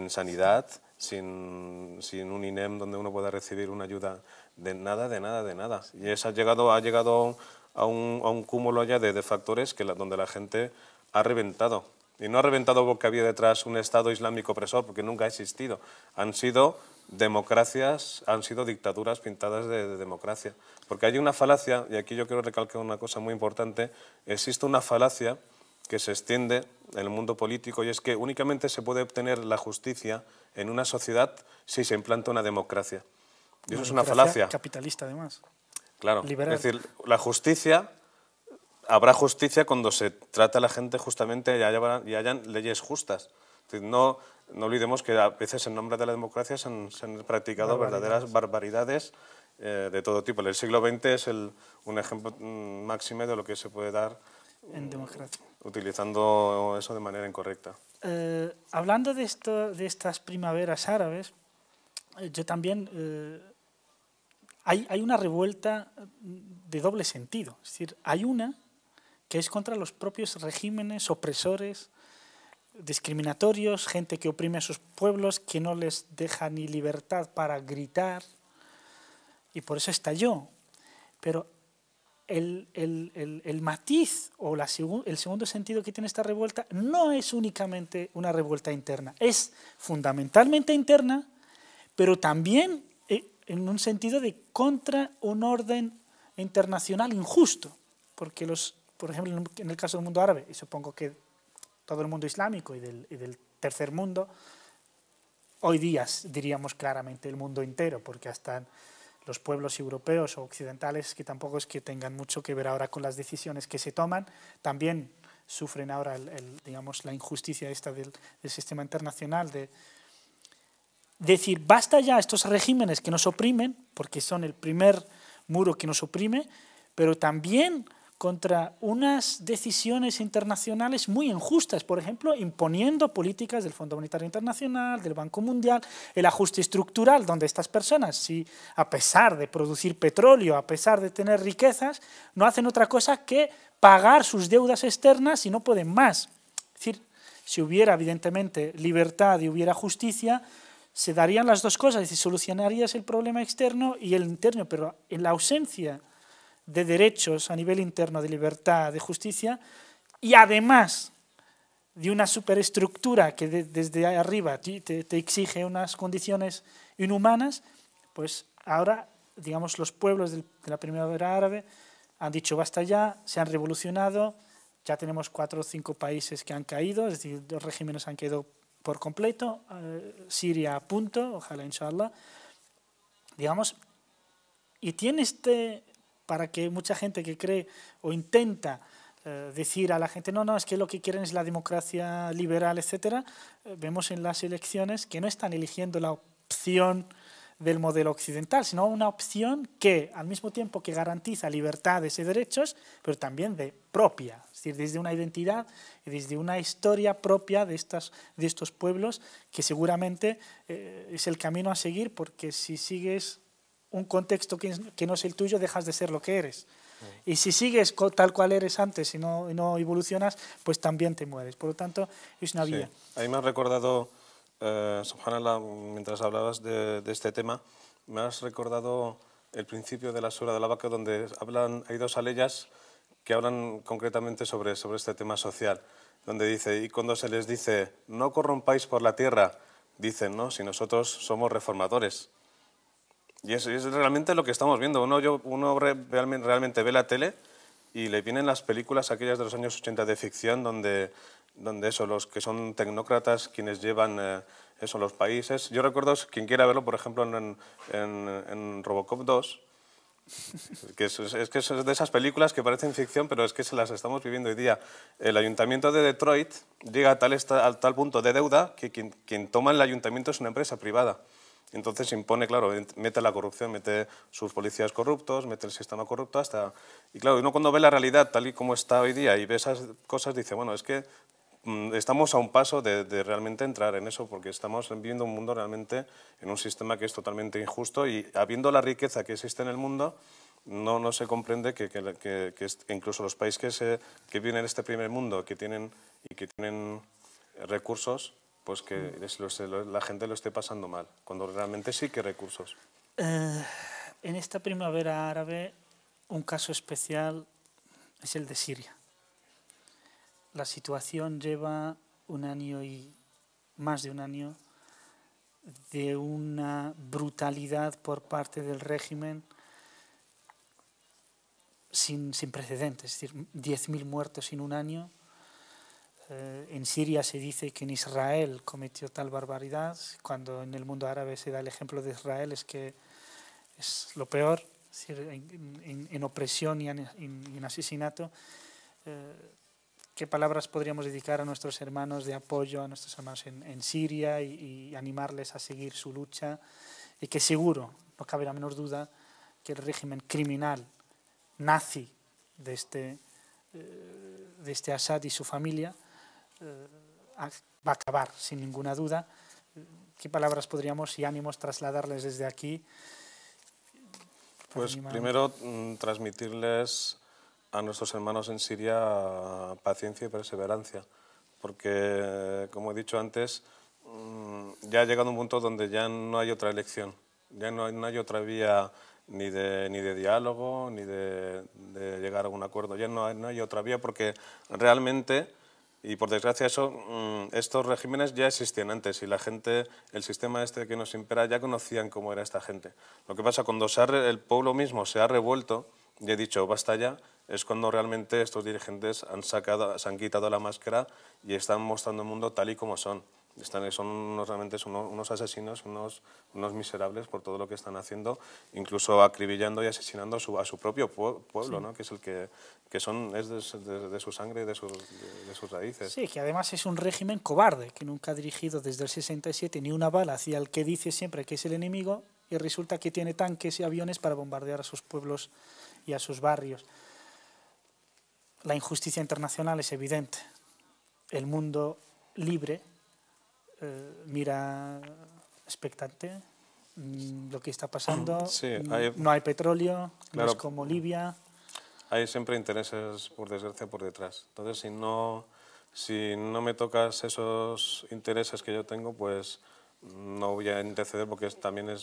sanidad, sin un INEM donde uno pueda recibir una ayuda de nada. Y ha llegado a un cúmulo ya de factores donde la gente ha reventado. Y no ha reventado porque había detrás un Estado islámico opresor, porque nunca ha existido. Han sido democracias, han sido dictaduras pintadas de democracia. Porque hay una falacia, y aquí yo quiero recalcar una cosa muy importante, existe una falacia que se extiende en el mundo político y es que únicamente se puede obtener la justicia en una sociedad si se implanta una democracia. Y eso es una falacia. Capitalista, además. Claro, Liberal. es decir, la justicia... Habrá justicia cuando se trata a la gente justamente y hayan leyes justas. Es decir, no olvidemos que a veces en nombre de la democracia se han practicado verdaderas barbaridades de todo tipo. El siglo XX es un ejemplo máximo de lo que se puede dar en democracia, utilizando eso de manera incorrecta. Hablando de estas primaveras árabes, yo también... hay una revuelta de doble sentido. Es decir, hay una que es contra los propios regímenes opresores, discriminatorios, gente que oprime a sus pueblos, que no les deja ni libertad para gritar, y por eso estalló. Pero el matiz o el segundo sentido que tiene esta revuelta no es únicamente una revuelta interna, es fundamentalmente interna, pero también en un sentido de contra un orden internacional injusto, porque por ejemplo, en el caso del mundo árabe, y supongo que todo el mundo islámico y del tercer mundo, hoy día diríamos claramente el mundo entero, porque hasta los pueblos europeos o occidentales, que tampoco es que tengan mucho que ver ahora con las decisiones que se toman, también sufren ahora digamos, la injusticia esta del sistema internacional, de decir, basta ya estos regímenes que nos oprimen, porque son el primer muro que nos oprime, pero también contra unas decisiones internacionales muy injustas, por ejemplo, imponiendo políticas del Fondo Monetario Internacional, del Banco Mundial, el ajuste estructural, donde estas personas, si a pesar de producir petróleo, a pesar de tener riquezas, no hacen otra cosa que pagar sus deudas externas y no pueden más. Es decir, si hubiera evidentemente libertad y hubiera justicia, se darían las dos cosas, es decir, solucionarías el problema externo y el interno, pero en la ausencia de derechos a nivel interno, de libertad, de justicia, y además de una superestructura que desde arriba te exige unas condiciones inhumanas, pues ahora, digamos, los pueblos de la primavera árabe han dicho basta ya, se han revolucionado, ya tenemos 4 o 5 países que han caído, es decir, 2 regímenes han caído por completo, Siria a punto, ojalá inshallah, digamos, y tiene para que mucha gente que cree o intenta decir a la gente, no, es que lo que quieren es la democracia liberal, etcétera, vemos en las elecciones que no están eligiendo la opción del modelo occidental, sino una opción que, al mismo tiempo que garantiza libertades y derechos, pero también propia, es decir, desde una identidad y desde una historia propia de estos pueblos, que seguramente es el camino a seguir, porque si sigues un contexto que no es el tuyo, dejas de ser lo que eres. Y si sigues tal cual eres antes y no evolucionas, pues también te mueres. Por lo tanto, es una vía. Sí. Ahí me has recordado, subhanallah, mientras hablabas de este tema, me has recordado el principio de la Sura de la Vaca, donde hay 2 aleyas que hablan concretamente sobre este tema social, donde dice, y cuando se les dice, no corrompáis por la tierra, dicen, no, si nosotros somos reformadores. Y es realmente lo que estamos viendo. Uno realmente ve la tele y le vienen las películas aquellas de los años 80 de ficción donde eso, los que son tecnócratas quienes llevan los países. Yo recuerdo, quien quiera verlo, por ejemplo, en Robocop 2, que es de esas películas que parecen ficción, pero es que se las estamos viviendo hoy día. El ayuntamiento de Detroit llega a tal punto de deuda que quien toma el ayuntamiento es una empresa privada. Entonces impone, claro, mete la corrupción, mete sus policías corruptos, mete el sistema corrupto hasta... Y claro, uno cuando ve la realidad tal y como está hoy día y ve esas cosas, dice, bueno, es que estamos a un paso de realmente entrar en eso, porque estamos viviendo un mundo realmente en un sistema que es totalmente injusto y habiendo la riqueza que existe en el mundo, no se comprende que incluso los países que viven en este primer mundo, que tienen recursos, pues que la gente lo esté pasando mal, cuando realmente sí que hay recursos. En esta primavera árabe, un caso especial es el de Siria. La situación lleva un año y más de un año de una brutalidad por parte del régimen sin precedentes, es decir, 10.000 muertos en un año. En Siria se dice que en Israel cometió tal barbaridad, cuando en el mundo árabe se da el ejemplo de Israel, es que es lo peor, es decir, en opresión y en asesinato. ¿Qué palabras podríamos dedicar a nuestros hermanos de apoyo, a nuestros hermanos en Siria y animarles a seguir su lucha? Y que seguro, no cabe la menor duda, que el régimen criminal nazi de este Assad y su familia va a acabar, sin ninguna duda. ¿Qué palabras podríamos y ánimos trasladarles desde aquí? Pues primero transmitirles a nuestros hermanos en Siria paciencia y perseverancia, porque, como he dicho antes, ya ha llegado un punto donde ya no hay otra elección, ya no hay otra vía ni de diálogo, ni de llegar a un acuerdo, ya no hay otra vía, porque realmente... Y por desgracia estos regímenes ya existían antes y la gente, el sistema este que nos impera, ya conocían cómo era esta gente. Lo que pasa cuando el pueblo mismo se ha revuelto y ha dicho basta ya, es cuando realmente estos dirigentes se han quitado la máscara y están mostrando el mundo tal y como son. realmente son unos asesinos, unos miserables por todo lo que están haciendo, incluso acribillando y asesinando a su propio pueblo, ¿no? Que es el que es de su sangre y de sus raíces. Sí, que además es un régimen cobarde, que nunca ha dirigido desde el 67 ni una bala hacia el que dice siempre que es el enemigo, y resulta que tiene tanques y aviones para bombardear a sus pueblos y a sus barrios. La injusticia internacional es evidente. El mundo libre mira expectante lo que está pasando. Sí, no hay petróleo, claro, no es como Libia. Hay siempre intereses, por desgracia, por detrás. Entonces, si no me tocas esos intereses que yo tengo, pues no voy a interceder, porque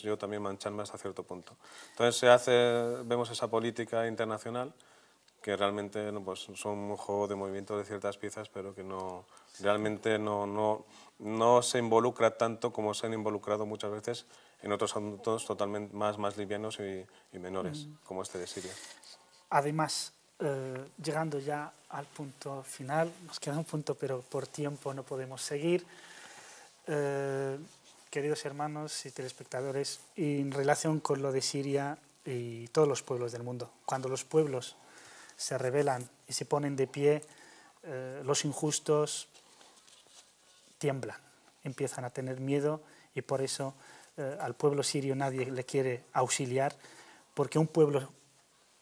yo también mancharme hasta cierto punto. Entonces vemos esa política internacional que realmente pues, son un juego de movimiento de ciertas piezas, pero que realmente no se involucra tanto como se han involucrado muchas veces en otros asuntos totalmente más livianos y menores, como este de Siria. Además, llegando ya al punto final, nos queda un punto, pero por tiempo no podemos seguir. Queridos hermanos y telespectadores, en relación con lo de Siria y todos los pueblos del mundo, cuando los pueblos se rebelan y se ponen de pie, los injustos tiemblan, empiezan a tener miedo, y por eso al pueblo sirio nadie le quiere auxiliar, porque un pueblo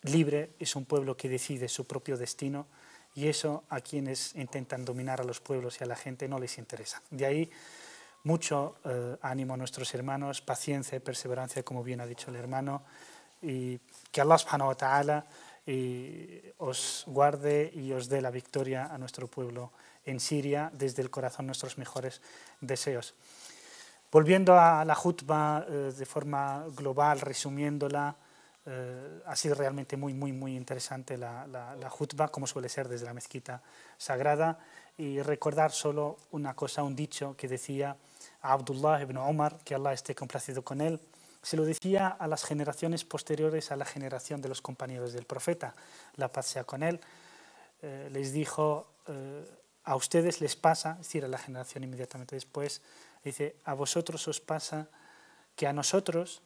libre es un pueblo que decide su propio destino, y eso a quienes intentan dominar a los pueblos y a la gente no les interesa. De ahí mucho ánimo a nuestros hermanos, paciencia y perseverancia, como bien ha dicho el hermano, y que Allah subhanahu wa ta'ala os guarde y os dé la victoria a nuestro pueblo en Siria, desde el corazón nuestros mejores deseos. Volviendo a la jutba de forma global, resumiéndola, ha sido realmente muy interesante la jutba, como suele ser desde la mezquita sagrada, y recordar solo una cosa, un dicho que decía Abdullah ibn Umar, que Allah esté complacido con él. Se lo decía a las generaciones posteriores a la generación de los compañeros del profeta, la paz sea con él. Les dijo, a ustedes les pasa, es decir, a la generación inmediatamente después, dice, a vosotros os pasa que a nosotros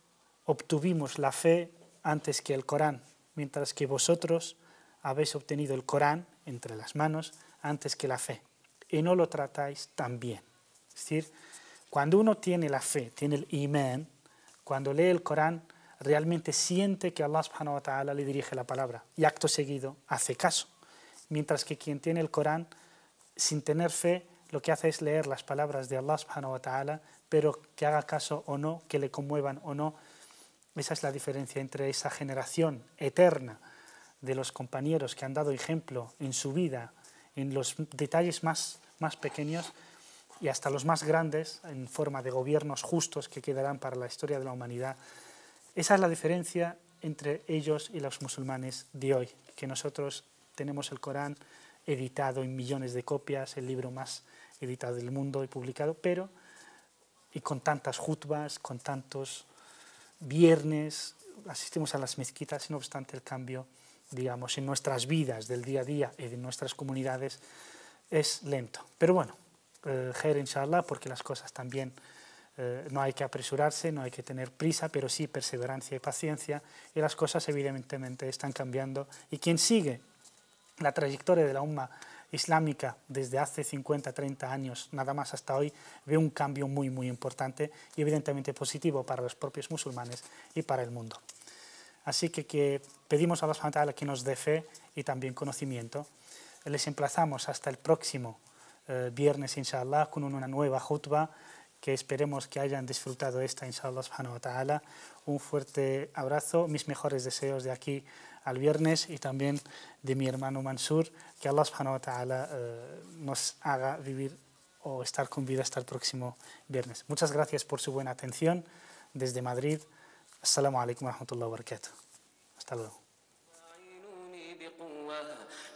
obtuvimos la fe antes que el Corán, mientras que vosotros habéis obtenido el Corán entre las manos antes que la fe, y no lo tratáis tan bien. Es decir, cuando uno tiene la fe, tiene el imán, cuando lee el Corán, realmente siente que Allah subhanahu wa ta'ala le dirige la palabra, y acto seguido hace caso. Mientras que quien tiene el Corán, sin tener fe, lo que hace es leer las palabras de Allah subhanahu wa ta'ala, pero que haga caso o no, que le conmuevan o no. Esa es la diferencia entre esa generación eterna de los compañeros que han dado ejemplo en su vida, en los detalles más pequeños, y hasta los más grandes, en forma de gobiernos justos que quedarán para la historia de la humanidad. Esa es la diferencia entre ellos y los musulmanes de hoy, que nosotros tenemos el Corán editado en millones de copias, el libro más editado del mundo y publicado, y con tantas jutbas, con tantos viernes, asistimos a las mezquitas, y no obstante el cambio, digamos, en nuestras vidas del día a día y en nuestras comunidades es lento. Pero bueno, khair inshallah, porque las cosas también no hay que apresurarse, no hay que tener prisa, pero sí perseverancia y paciencia, y las cosas evidentemente están cambiando, y quien sigue la trayectoria de la umma islámica desde hace 50, 30 años, nada más hasta hoy, ve un cambio muy importante y evidentemente positivo para los propios musulmanes y para el mundo. Así que pedimos a Allah subhanahu wa ta'ala que nos dé fe y también conocimiento. Les emplazamos hasta el próximo viernes, inshallah, con una nueva jutba, que esperemos que hayan disfrutado esta, inshallah subhanahu wa ta'ala. Un fuerte abrazo, mis mejores deseos de aquí al viernes, y también de mi hermano Mansur, que Allah subhanahu wa ta'ala nos haga vivir o estar con vida hasta el próximo viernes. Muchas gracias por su buena atención desde Madrid. Assalamu alaikum wa rahmatullahi wa barakatuh. Hasta luego.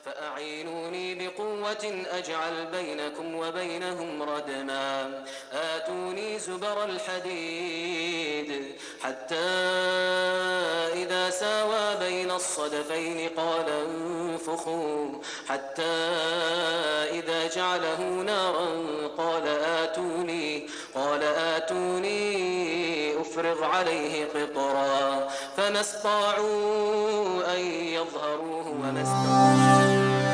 فأعينوني بقوة أجعل بينكم وبينهم ردما آتوني زبر الحديد حتى إذا ساوى بين الصدفين قال انفخوا حتى إذا جعله نارا قال آتوني عليه قطرا فما استطاعوا أن يظهروه وما استطاعوا